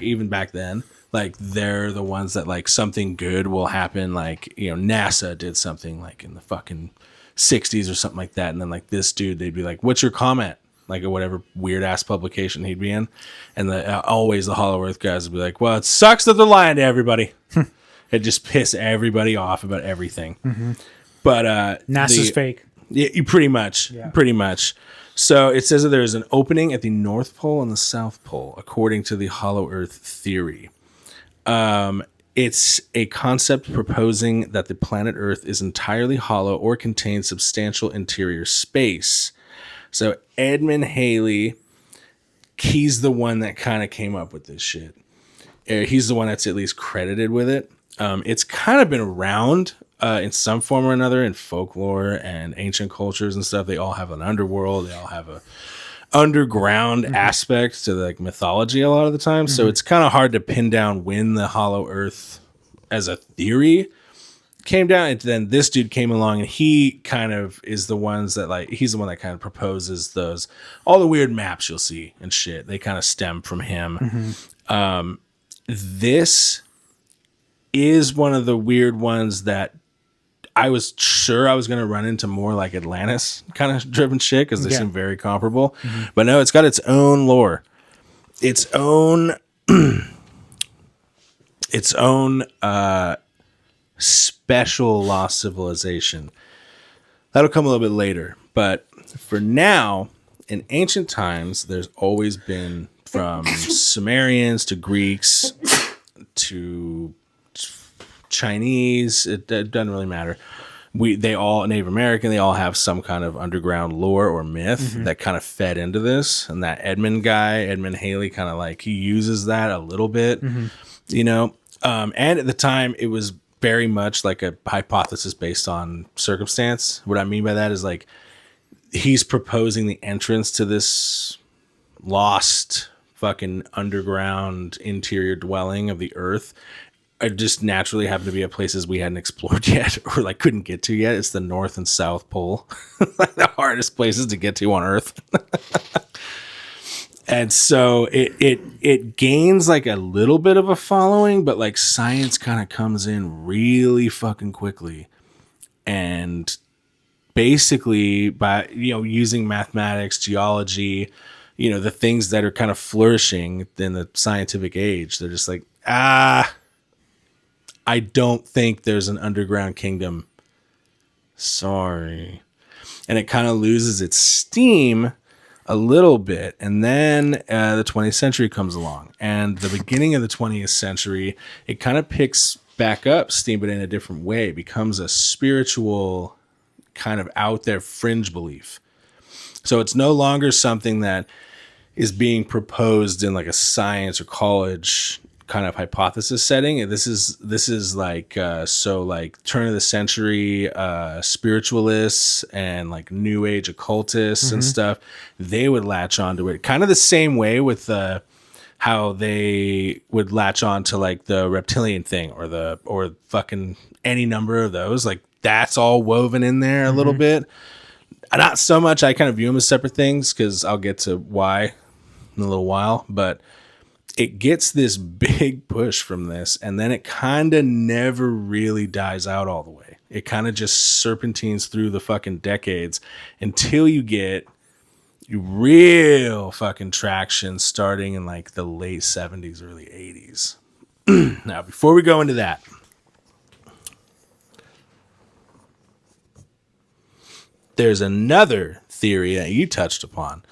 then, like they're the ones that like something good will happen. Like, NASA did something like in the fucking 60s or something like that. And then like this dude, they'd be like, what's your comment? Like or whatever weird ass publication he'd be in. And always the Hollow Earth guys would be like, well, it sucks that they're lying to everybody. It just piss everybody off about everything. But NASA's fake. Yeah, pretty much. So it says that there is an opening at the North Pole and the South Pole, according to the Hollow Earth theory. It's a concept proposing that the planet Earth is entirely hollow or contains substantial interior space. So Edmund Halley, he's the one that kind of came up with this shit. He's the one that's at least credited with it. It's kind of been around in some form or another in folklore and ancient cultures and stuff. They all have an underworld. They all have a underground aspect to like mythology a lot of the time. So it's kind of hard to pin down when the Hollow Earth as a theory came down. And then this dude came along and he kind of is the ones that like, he's the one that kind of proposes those, all the weird maps you'll see and shit. They kind of stem from him. This is one of the weird ones that I was sure I was going to run into more like Atlantis kind of driven shit because they seem very comparable. But no, it's got its own lore, its own special lost civilization. That'll come a little bit later. But for now, in ancient times, there's always been from Sumerians to Greeks to Chinese, it doesn't really matter. They all Native American, they all have some kind of underground lore or myth that kind of fed into this. And that Edmund Halley, kind of like he uses that a little bit, and at the time it was very much like a hypothesis based on circumstance. What I mean by that is like he's proposing the entrance to this lost fucking underground interior dwelling of the earth. It just naturally happened to be at places we hadn't explored yet or like couldn't get to yet. It's the North and South Pole, like the hardest places to get to on Earth. And so it gains like a little bit of a following, but like science kind of comes in really fucking quickly. And basically by, using mathematics, geology, the things that are kind of flourishing in the scientific age, they're just like, I don't think there's an underground kingdom. Sorry. And it kind of loses its steam a little bit. And then the 20th century comes along. And the beginning of the 20th century, it kind of picks back up steam, but in a different way. It becomes a spiritual kind of out there fringe belief. So it's no longer something that is being proposed in like a science or college kind of hypothesis setting. This is like so like turn of the century spiritualists and like new age occultists and stuff, they would latch onto it kind of the same way with how they would latch on to like the reptilian thing or fucking any number of those. Like that's all woven in there a little bit. Not so much. I kind of view them as separate things because I'll get to why in a little while, but it gets this big push from this, and then it kind of never really dies out all the way. It kind of just serpentines through the fucking decades until you get real fucking traction starting in like the late 70s, early 80s. Now, before we go into that, there's another theory that you touched upon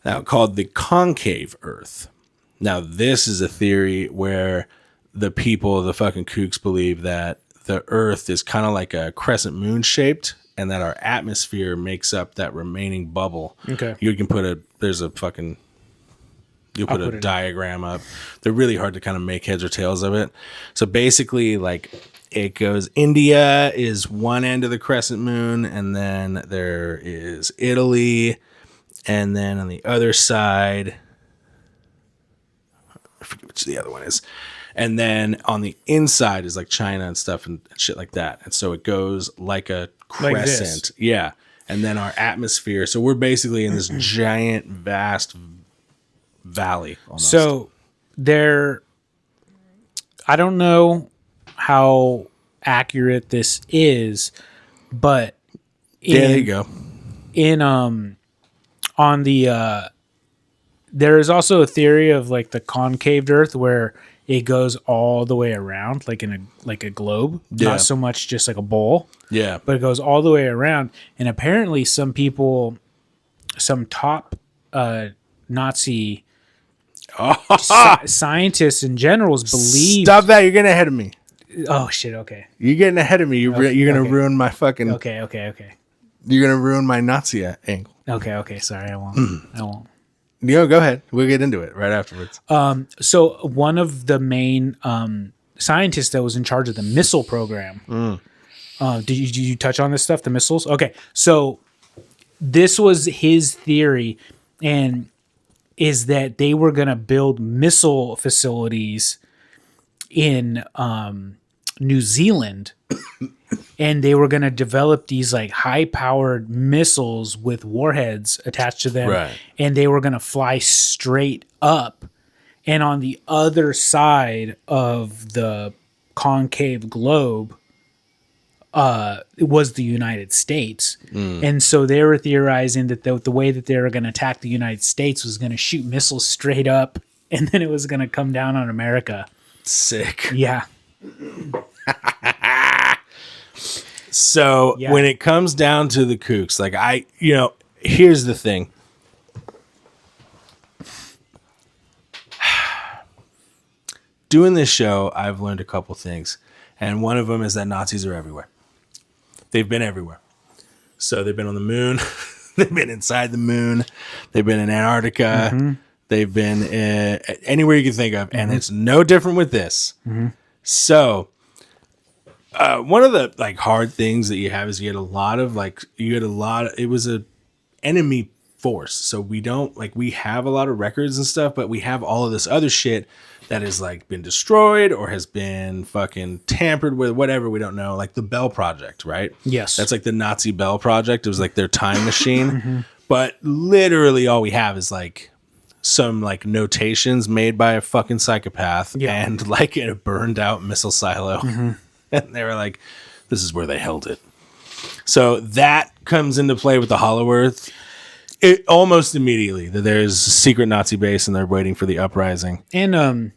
now called the concave Earth. Now, this is a theory where the fucking kooks believe that the Earth is kind of like a crescent moon shaped, and that our atmosphere makes up that remaining bubble. Okay. You can put you'll put a diagram up. They're really hard to kind of make heads or tails of it. So basically, like, it goes, India is one end of the crescent moon, and then there is Italy, and then on the other side, I forget which the other one is. And then on the inside is like China and stuff and shit like that. And so it goes like a crescent. Like yeah. And then our atmosphere. So we're basically in this giant, vast valley. Almost. So I don't know how accurate this is, but there you go. There is also a theory of like the concave Earth where it goes all the way around, like in a globe, not so much just like a bowl. Yeah, but it goes all the way around. And apparently, some top Nazi scientists and generals believe. Stop that! You're getting ahead of me. Oh shit! Okay, you're getting ahead of me. You're gonna ruin my fucking. Okay. You're gonna ruin my Nazi angle. Okay. Sorry, I won't. Go ahead. We'll get into it right afterwards. So one of the main scientists that was in charge of the missile program. Did you touch on this stuff? The missiles? Okay. So this was his theory, and is that they were going to build missile facilities in New Zealand. And they were going to develop these like high-powered missiles with warheads attached to them. Right. And they were going to fly straight up. And on the other side of the concave globe it was the United States. And so they were theorizing that the way that they were going to attack the United States was going to shoot missiles straight up, and then it was going to come down on America. Sick. Yeah. So when it comes down to the kooks, like here's the thing. Doing this show, I've learned a couple things. And one of them is that Nazis are everywhere. They've been everywhere. So they've been on the moon. They've been inside the moon. They've been in Antarctica. Mm-hmm. They've been anywhere you can think of. Mm-hmm. And it's no different with this. Mm-hmm. So one of the like hard things that you have is it was a enemy force. So we have a lot of records and stuff, but we have all of this other shit that has like been destroyed or has been fucking tampered with, whatever, we don't know. Like the Bell Project, right? Yes. That's like the Nazi Bell Project. It was like their time machine. Mm-hmm. But literally all we have is like some like notations made by a fucking psychopath and like in a burned out missile silo. Mm-hmm. And they were like, this is where they held it. So that comes into play with the Hollow Earth. It almost immediately that there's a secret Nazi base and they're waiting for the uprising. And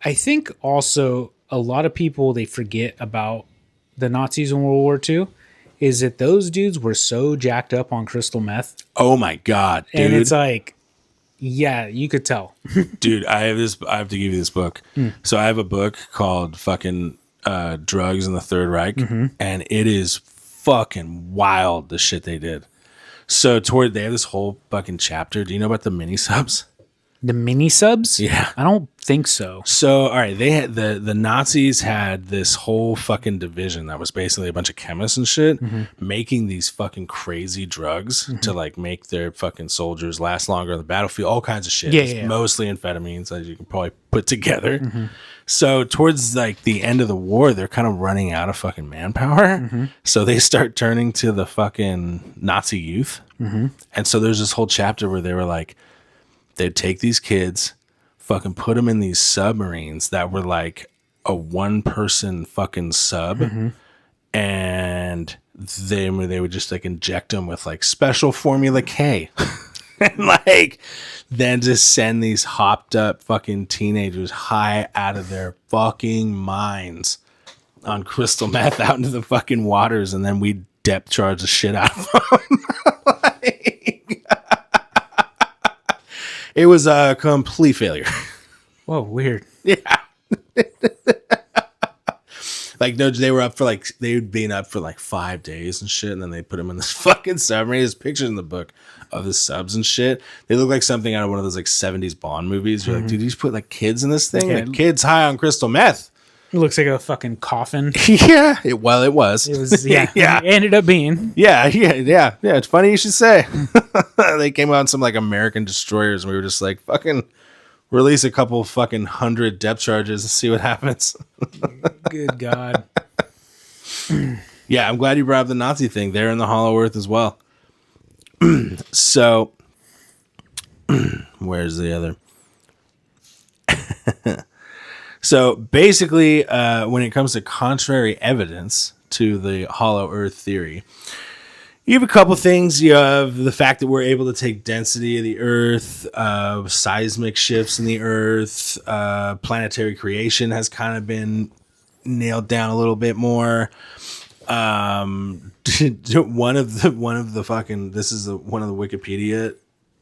I think also a lot of people, they forget about the Nazis in World War II is that those dudes were so jacked up on crystal meth. Oh my God, dude. And it's like, yeah, you could tell. Dude, I have to give you this book. So I have a book called fucking Drugs in the Third Reich. Mm-hmm. And it is fucking wild, the shit they did. So they have this whole fucking chapter. Do you know about the mini subs? The mini subs? Yeah. I don't think so. So, all right, they had the Nazis had this whole fucking division that was basically a bunch of chemists and shit making these fucking crazy drugs to like make their fucking soldiers last longer on the battlefield, all kinds of shit. Mostly amphetamines, as you can probably put together. Mm-hmm. So towards like the end of the war, they're kind of running out of fucking manpower. Mm-hmm. So they start turning to the fucking Nazi youth. Mm-hmm. And so there's this whole chapter where they were like, they'd take these kids, fucking put them in these submarines that were like a one-person fucking sub, and they would just like inject them with like special Formula K, and like then just send these hopped up fucking teenagers high out of their fucking minds on crystal meth out into the fucking waters, and then we'd depth charge the shit out of them. It was a complete failure. Whoa, weird. Yeah. Like, no, they were up for like, they'd been up for like 5 days and shit. And then they put them in this fucking submarine. There's pictures in the book of the subs and shit. They look like something out of one of those like 70s Bond movies. You're like, dude, you just put like kids in this thing? Yeah. Like, kids high on crystal meth. It looks like a fucking coffin. Yeah. It was. It was, yeah. Yeah. It ended up being. Yeah. It's funny you should say. They came out on some like American destroyers and we were just like, fucking release a couple fucking 100 depth charges and see what happens. Good God. Yeah, I'm glad you brought up the Nazi thing. They're in the Hollow Earth as well. So, where's the other? So, basically, when it comes to contrary evidence to the Hollow Earth theory, you have a couple things. You have the fact that we're able to take density of the Earth, seismic shifts in the Earth, planetary creation has kind of been nailed down a little bit more. One of the fucking, this is one of the Wikipedia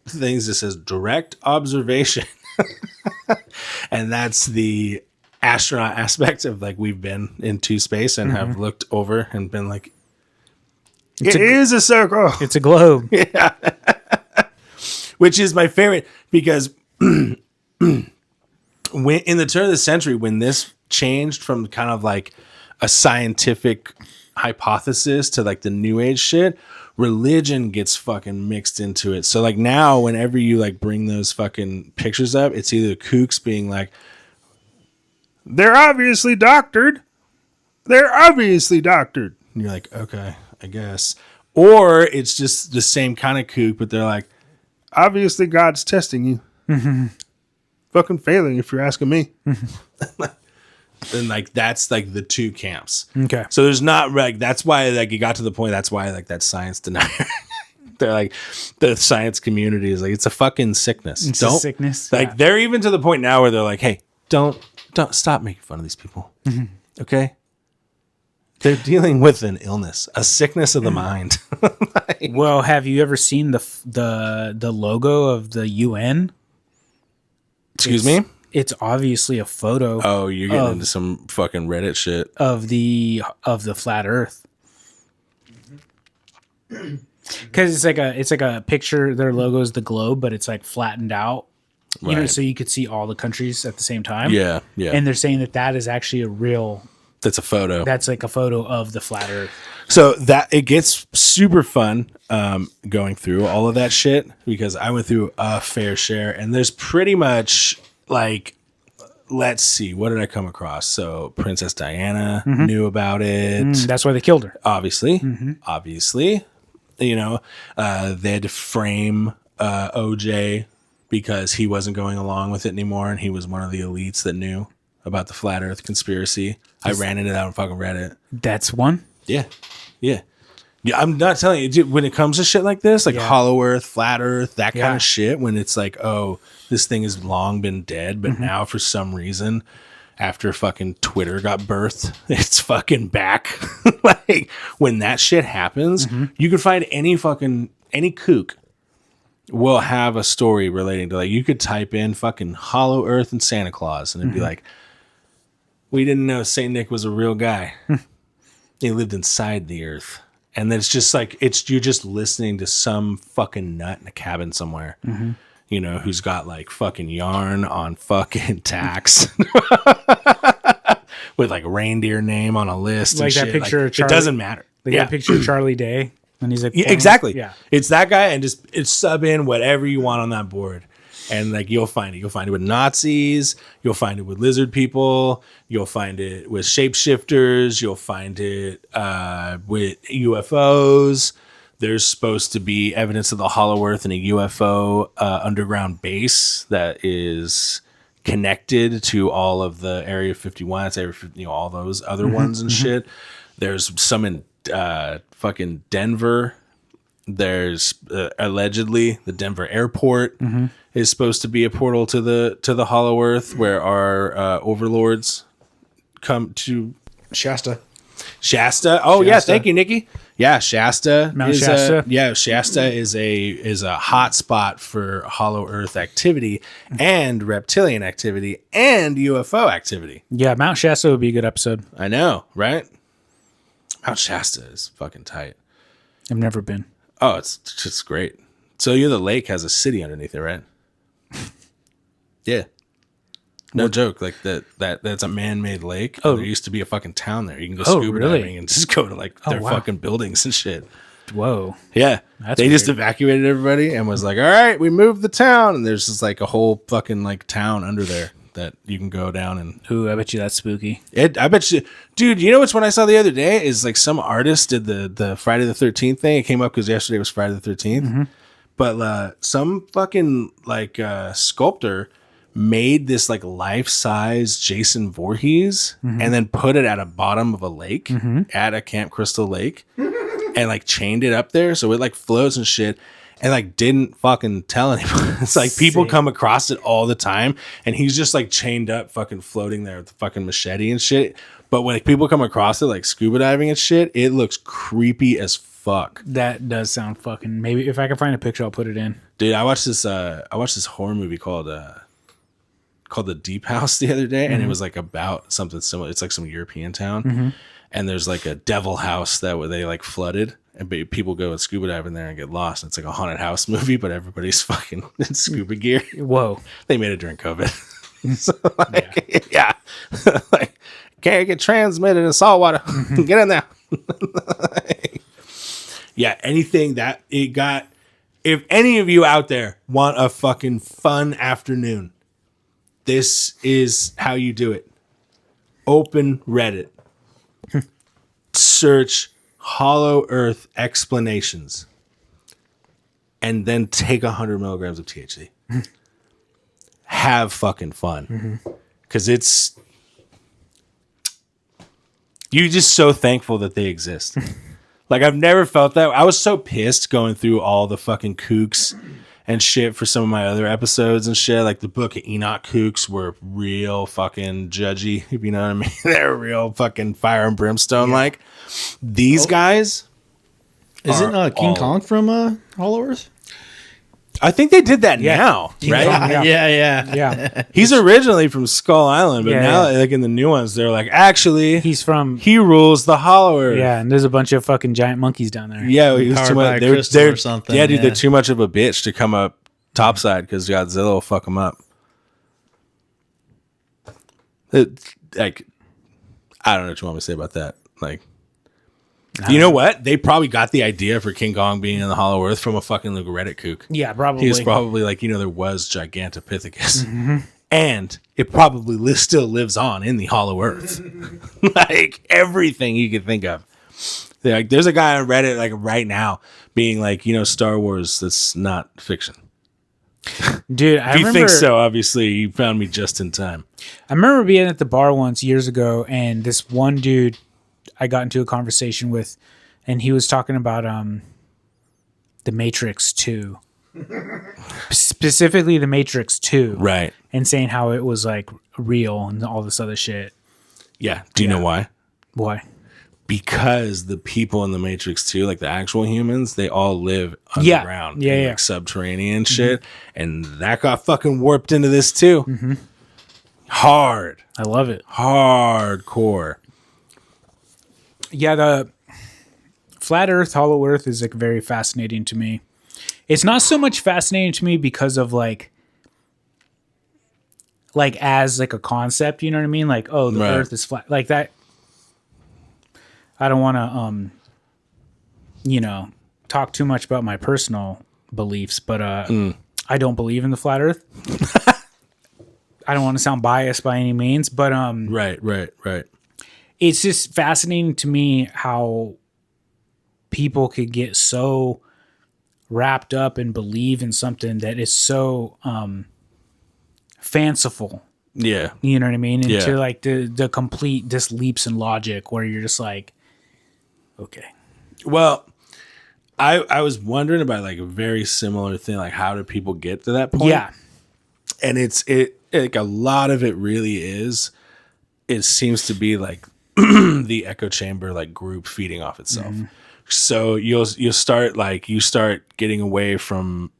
things that says direct observation. And that's the astronaut aspect of like, we've been into space and have looked over and been like, it is a circle. It's a globe. Yeah. Which is my favorite because when in the turn of the century, when this changed from kind of like a scientific hypothesis to like the new age shit, religion gets fucking mixed into it. So like now whenever you like bring those fucking pictures up, it's either kooks being like, they're obviously doctored. And you're like, okay, I guess. Or it's just the same kind of kook, but they're like, obviously God's testing you. Mm-hmm. Fucking failing if you're asking me. And like that's like the two camps. Okay. So there's not like that's why like it got to the point. That's why like that science denier. They're like the science community is like it's a fucking sickness. It's a sickness. Like yeah. they're even to the point now where they're like, hey, don't stop making fun of these people. Mm-hmm. Okay. They're dealing with an illness, a sickness of the mind. Like, well, have you ever seen the logo of the UN? Excuse me? It's obviously a photo. Oh, you're getting into some fucking Reddit shit of the flat Earth. Because it's like a picture. Their logo is the globe, but it's like flattened out. You know, so you could see all the countries at the same time. Yeah. And they're saying that is actually a real. That's a photo. That's like a photo of the flat Earth. So that it gets super fun going through all of that shit because I went through a fair share and there's pretty much like, let's see, what did I come across? So Princess Diana knew about it. That's why they killed her. Obviously, you know, they had to frame OJ because he wasn't going along with it anymore. And he was one of the elites that knew about the flat Earth conspiracy. I ran into that on fucking Reddit. That's one. Yeah. I'm not telling you, dude, when it comes to shit like this, like Hollow Earth, Flat Earth, that kind of shit, when it's like, oh, this thing has long been dead, but now for some reason, after fucking Twitter got birthed, it's fucking back. Like, when that shit happens, you can find any kook will have a story relating to, like, you could type in fucking Hollow Earth and Santa Claus, and it'd be like, we didn't know Saint Nick was a real guy. He lived inside the earth. And then it's just like, you're just listening to some fucking nut in a cabin somewhere, you know, who's got like fucking yarn on fucking tacks with like reindeer name on a list. Like and that shit. picture Like, of Charlie. it doesn't matter. Like that picture of Charlie Day. And he's like, exactly. Yeah. It's that guy and it's sub in whatever you want on that board. And like you'll find it. You'll find it with Nazis. You'll find it with lizard people. You'll find it with shapeshifters. You'll find it with UFOs. There's supposed to be evidence of the Hollow Earth and a UFO underground base that is connected to all of the Area 51. It's Area 50, you know, all those other ones and shit. There's some in fucking Denver. There's allegedly the Denver airport is supposed to be a portal to the Hollow Earth where our overlords come to Shasta. Oh yeah, thank you, Nikki. Yeah, Shasta. Mount Shasta? Shasta is a hot spot for Hollow Earth activity and reptilian activity and UFO activity. Yeah, Mount Shasta would be a good episode. I know, right? Mount Shasta is fucking tight. I've never been. Oh, it's just great. So the lake has a city underneath it, right? Yeah. No joke. Like that's a man-made lake. Oh. There used to be a fucking town there. You can go Oh, scuba really? diving and just go to like their wow. fucking buildings and shit. Whoa. Yeah. That's They just weird. evacuated everybody and was like, all right, we moved the town. And there's just like a whole fucking like town under there that you can go down and Ooh, I bet you that's spooky. I bet you, dude, you know what's one I saw the other day is like some artist did the Friday the 13th thing. It came up because yesterday was Friday the 13th. But some fucking like sculptor made this like life-size Jason Voorhees and then put it at a bottom of a lake at a Camp Crystal Lake and like chained it up there so it like floats and shit and like didn't fucking tell anyone. It's like people come across it all the time and he's just like chained up fucking floating there with the fucking machete and shit. But when like, people come across it like scuba diving and shit, it looks creepy as fuck. That does sound fucking. Maybe if I can find a picture, I'll put it in. Dude, I watched this horror movie called The Deep House the other day, and it was like about something similar. It's like some European town, and there's like a devil house that where they like flooded, and people go and scuba dive in there and get lost. And it's like a haunted house movie, but everybody's fucking in scuba gear. Whoa. They made it during COVID. So like, yeah. Like can't get transmitted in salt water. Get in there. Yeah, anything that it got. If any of you out there want a fucking fun afternoon, this is how you do it. Open Reddit. Search Hollow Earth explanations. And then take 100 milligrams of THC. Have fucking fun. Because it's... You're just so thankful that they exist. Like, I've never felt that. I was so pissed going through all the fucking kooks and shit for some of my other episodes and shit. Like, the Book of Enoch kooks were real fucking judgy, if you know what I mean. They're real fucking fire and brimstone like. These guys... Isn't King Kong from Hollow Earth? I think they did that now, right? Yeah. He's originally from Skull Island, but Yeah, now, yeah. like in the new ones, they're like, actually, He rules the Hollow Earth. Yeah, and there's a bunch of fucking giant monkeys down there. Yeah, he was Powered too by much. a crystal or something, Yeah, dude, yeah. they're too much of a bitch to come up topside because Godzilla will fuck them up. Like, I don't know what you want me to say about that. Like, you know what? They probably got the idea for King Kong being in the Hollow Earth from a fucking like Reddit kook. Yeah, probably. He was probably like, there was Gigantopithecus. And it probably still lives on in the Hollow Earth. Like, everything you could think of. Like, there's a guy on Reddit, like, right now, being like, Star Wars, that's not fiction. Dude, I If you remember, think so, obviously, you found me just in time. I remember being at the bar once years ago, and this one dude I got into a conversation with, and he was talking about the Matrix 2. Specifically the Matrix 2. Right. And saying how it was like real and all this other shit. Yeah. Do you know why? Why? Because the people in the Matrix 2, like the actual humans, they all live underground. Yeah, in, yeah. like subterranean shit. And that got fucking warped into this too. Hard. I love it. Hardcore. Yeah, the flat Earth, Hollow Earth is like very fascinating to me. It's not so much fascinating to me because of like as like a concept, you know what I mean? Like, oh, the Right. Earth is flat, like that. I don't want to, talk too much about my personal beliefs, but I don't believe in the flat Earth. I don't want to sound biased by any means, but Right. it's just fascinating to me how people could get so wrapped up and believe in something that is so fanciful. Yeah. You know what I mean? Yeah. Into like the complete just leaps in logic where you're just like, okay. Well, I was wondering about like a very similar thing. Like, how do people get to that point? Yeah. And it like a lot of it really is. It seems to be like the echo chamber, like group feeding off itself. So you start getting away from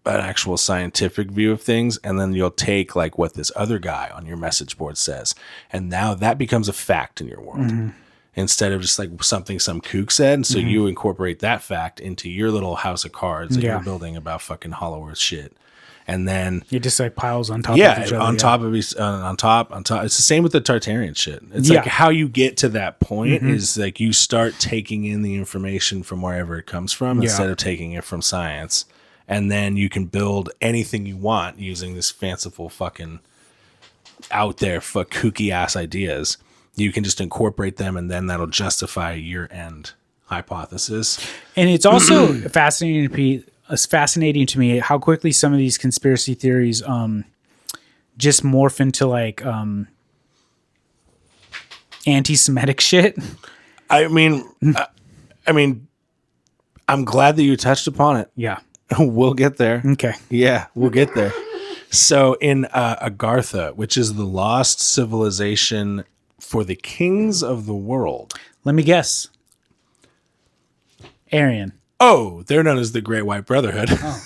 an actual scientific view of things, and then you'll take like what this other guy on your message board says, and now that becomes a fact in your world instead of just like something some kook said. And so you incorporate that fact into your little house of cards that you're building about fucking Hollow Earth shit. And then it just like piles on top of each other. On top. It's the same with the Tartarian shit. It's like how you get to that point is like you start taking in the information from wherever it comes from instead of taking it from science. And then you can build anything you want using this fanciful fucking out there kooky ass ideas. You can just incorporate them, and then that'll justify your end hypothesis. And it's also fascinating to me how quickly some of these conspiracy theories just morph into like anti-Semitic shit. I mean, I'm glad that you touched upon it. Yeah. We'll get there. Okay. Yeah, we'll get there. So in Agartha, which is the lost civilization for the kings of the world. Let me guess. Aryan. Oh, they're known as the Great White Brotherhood. Oh.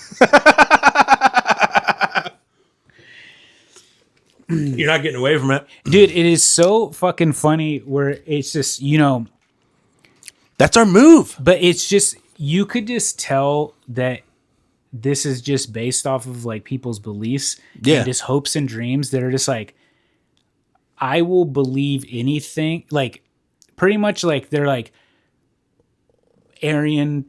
You're not getting away from it. Dude, it is so fucking funny where it's just, that's our move. But it's just, you could just tell that this is just based off of like people's beliefs and just hopes and dreams that are just like, I will believe anything. Like pretty much like they're like Aryan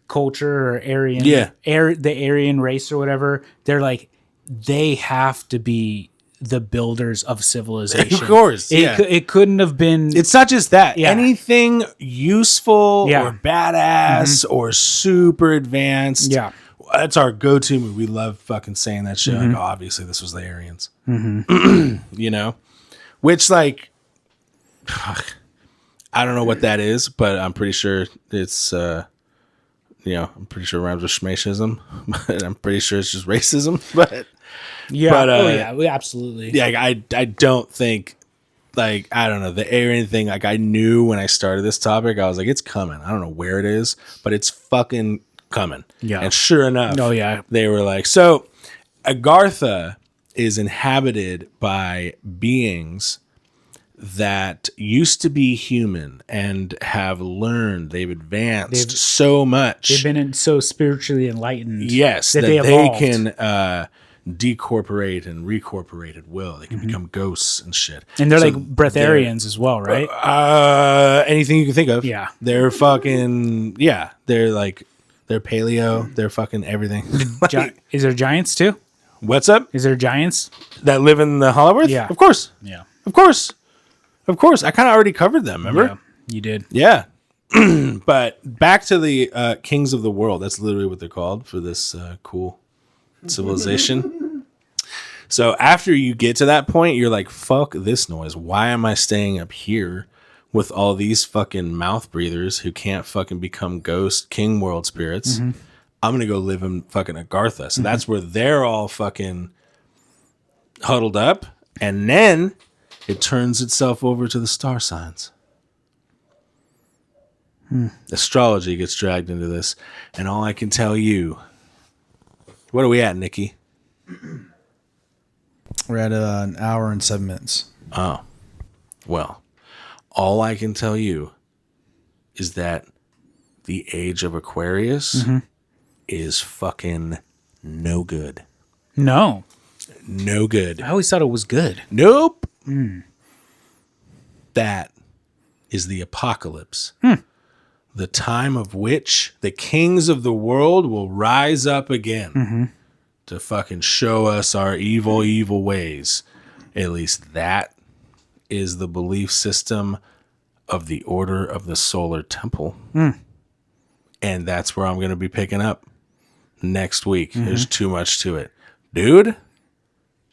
culture or Aryan, the Aryan race or whatever. They're like, they have to be the builders of civilization. Of course. It couldn't have been. It's not just that. Yeah. Anything useful or badass or super advanced. Yeah. That's our go-to move. We love fucking saying that shit. Like, obviously this was the Aryans. Which like, I don't know what that is, but I'm pretty sure it's, I'm pretty sure it rhymes with schmacism, but I'm pretty sure it's just racism, but absolutely. Yeah. I don't think like, I don't know, the Aryan thing. Like I knew when I started this topic, I was like, it's coming. I don't know where it is, but it's fucking coming. Yeah. And sure enough, they were like, so Agartha is inhabited by beings that used to be human and have learned, they've advanced so much. They've been so spiritually enlightened. Yes, that they can decorporate and recorporate at will. They can become ghosts and shit. And they're like breatharians as well, right? Anything you can think of. Yeah. They're fucking, they're like, they're paleo. They're fucking everything. Is there giants too? What's up? Is there giants that live in the Hollow Earth? Yeah. Of course. Yeah. Of course. I kind of already covered them, remember? Yeah, you did. Yeah. But back to the kings of the world. That's literally what they're called for this cool civilization. So after you get to that point, you're like, fuck this noise. Why am I staying up here with all these fucking mouth breathers who can't fucking become ghost king world spirits? I'm going to go live in fucking Agartha. So that's where they're all fucking huddled up. And then it turns itself over to the star signs. Astrology gets dragged into this. And all I can tell you, what are we at, Nikki? We're at an hour and 7 minutes. Oh, well, all I can tell you is that the age of Aquarius is fucking no good. No good. I always thought it was good. Nope. That is the apocalypse. The time of which the kings of the world will rise up again to fucking show us our evil, evil ways. At least that is the belief system of the Order of the Solar Temple. And that's where I'm going to be picking up next week. There's too much to it. Dude,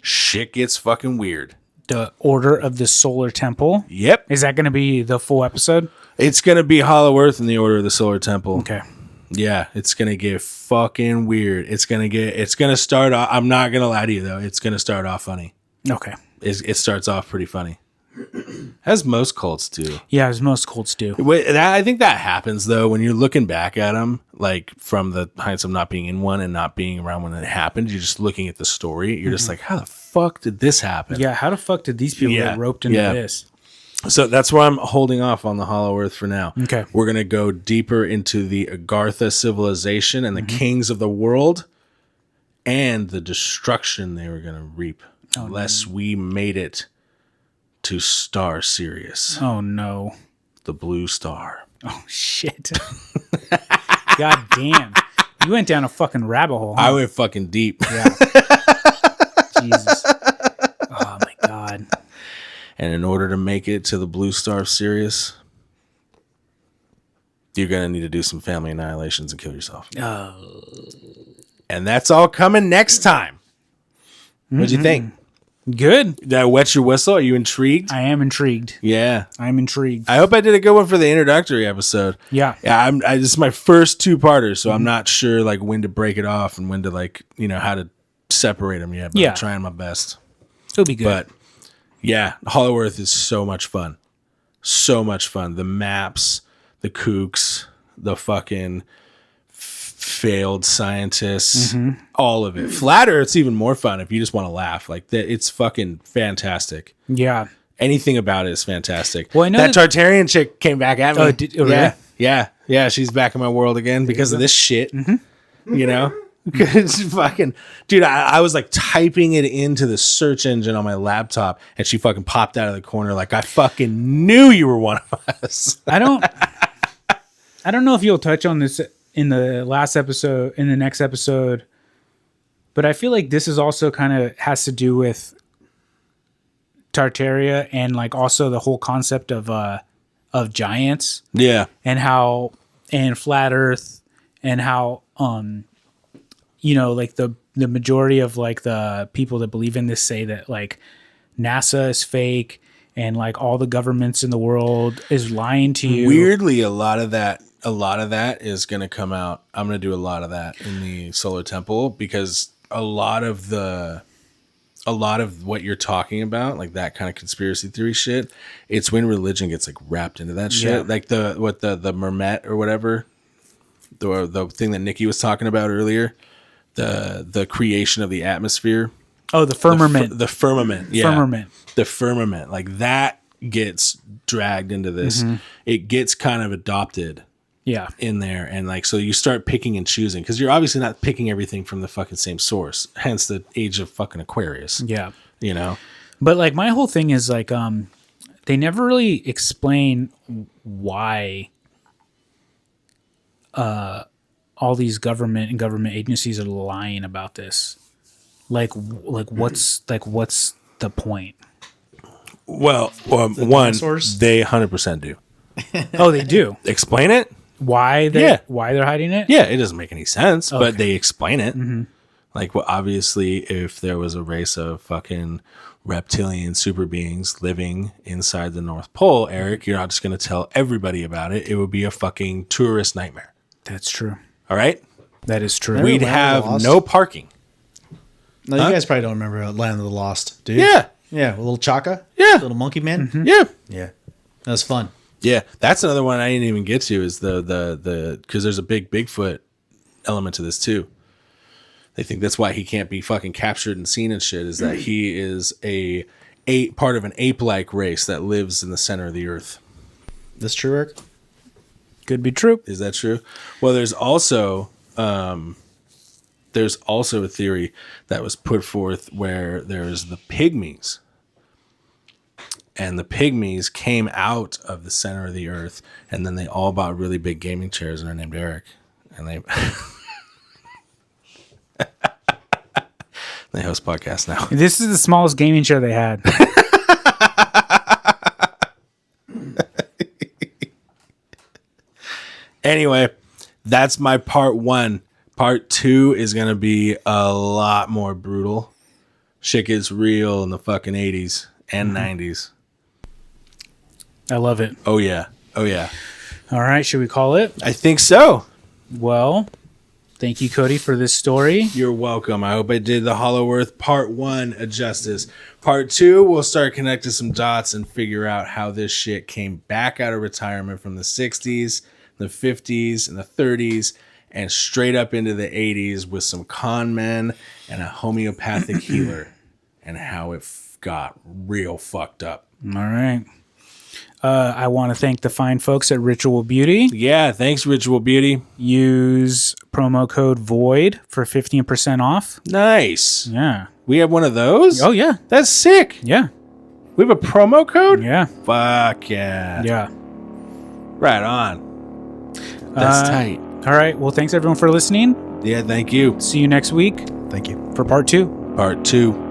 shit gets fucking weird. The Order of the Solar Temple? Yep. Is that going to be the full episode? It's going to be Hollow Earth and the Order of the Solar Temple. Okay. Yeah, it's going to get fucking weird. It's going to start off, I'm not going to lie to you though, it's going to start off funny. Okay. It starts off pretty funny. As most cults do. Yeah, as most cults do. I think that happens though when you're looking back at them, like from the hindsight of not being in one and not being around when it happened. You're just looking at the story. You're just like, how the fuck did this happen? Yeah, how the fuck did these people get roped into this? So that's why I'm holding off on the Hollow Earth for now. Okay. We're going to go deeper into the Agartha civilization and the kings of the world and the destruction they were going to reap unless we made it to Star Sirius. Oh, no. The blue star. Oh, shit. God damn. You went down a fucking rabbit hole. Huh? I went fucking deep. Yeah. Jesus. Oh, my God. And in order to make it to the blue star of Sirius, you're going to need to do some family annihilations and kill yourself. Oh. And that's all coming next time. What'd you think? Good. Did I wet your whistle? Are you intrigued? I am intrigued. Yeah. I'm intrigued. I hope I did a good one for the introductory episode. Yeah. Yeah, this is my first two-parter, so I'm not sure like when to break it off and when to like, how to separate them yet, but I'm trying my best. It'll be good. But yeah, Hollow Earth is so much fun. So much fun. The maps, the kooks, the fucking failed scientists, all of it. Flat Earth's even more fun if you just want to laugh. Like it's fucking fantastic. Yeah. Anything about it is fantastic. Well, I know that Tartarian chick came back at me. Oh, really? Yeah. She's back in my world again because of this shit. Because fucking dude, I was like typing it into the search engine on my laptop, and she fucking popped out of the corner like I fucking knew you were one of us. I don't know if you'll touch on this in the next episode, but I feel like this is also kind of has to do with Tartaria and like also the whole concept of giants. Yeah. And flat Earth and how like the majority of like the people that believe in this say that like NASA is fake and like all the governments in the world is lying to you. Weirdly, a lot of that is going to come out. I'm going to do a lot of that in the Solar Temple because a lot of what you're talking about, like that kind of conspiracy theory shit, it's when religion gets like wrapped into that shit. Yeah. Like the Mermet or whatever, the thing that Nikki was talking about earlier, the creation of the atmosphere. Oh, the firmament. The firmament. Yeah. Firmament. The firmament. Like that gets dragged into this. It gets kind of adopted. Yeah. In there. And like, so you start picking and choosing because you're obviously not picking everything from the fucking same source. Hence the age of fucking Aquarius. Yeah. But like my whole thing is like, they never really explain why, all these government agencies are lying about this. Like what's the point? Well, one, dinosaurs? they 100% do. Oh, they do. Explain it? Why they're hiding it? Yeah, it doesn't make any sense, Okay. but they explain it. Like, well, obviously, if there was a race of fucking reptilian super beings living inside the North Pole, Eric, you're not just going to tell everybody about it. It would be a fucking tourist nightmare. That's true. All right? That is true. We'd Land of the have Lost? no parking. No, you guys probably don't remember Land of the Lost, do you? Yeah. Yeah, a little Chaka. Yeah. Little monkey man. Yeah. Yeah. That was fun. Yeah. That's another one I didn't even get to is the because there's a big Bigfoot element to this too. They think that's why he can't be fucking captured and seen and shit is that he is a part of an ape-like race that lives in the center of the earth. This true, Eric? Could be true. Is that true? Well, there's also a theory that was put forth where there's the pygmies. And the pygmies came out of the center of the earth, and then they all bought really big gaming chairs and are named Eric. And they they host podcasts now. This is the smallest gaming chair they had. Anyway, that's my part one. Part two is going to be a lot more brutal. Shit gets real in the fucking 80s and 90s. I love it. Oh, yeah. Oh, yeah. All right. Should we call it? I think so. Well, Thank you, Cody, for this story. You're welcome. I hope I did the Hollow Earth Part 1 a justice. Part 2, we'll start connecting some dots and figure out how this shit came back out of retirement from the 60s, the 50s, and the 30s, and straight up into the 80s with some con men and a homeopathic healer, and how it got real fucked up. All right. I want to thank the fine folks at Ritual Beauty. Yeah, thanks, Ritual Beauty. Use promo code VOID for 15% off. Nice. Yeah. We have one of those? Oh, yeah. That's sick. Yeah. We have a promo code? Yeah. Fuck yeah. Yeah. Right on. That's tight. All right. Well, thanks everyone for listening. Yeah, thank you. See you next week Thank you. for part 2. Part 2.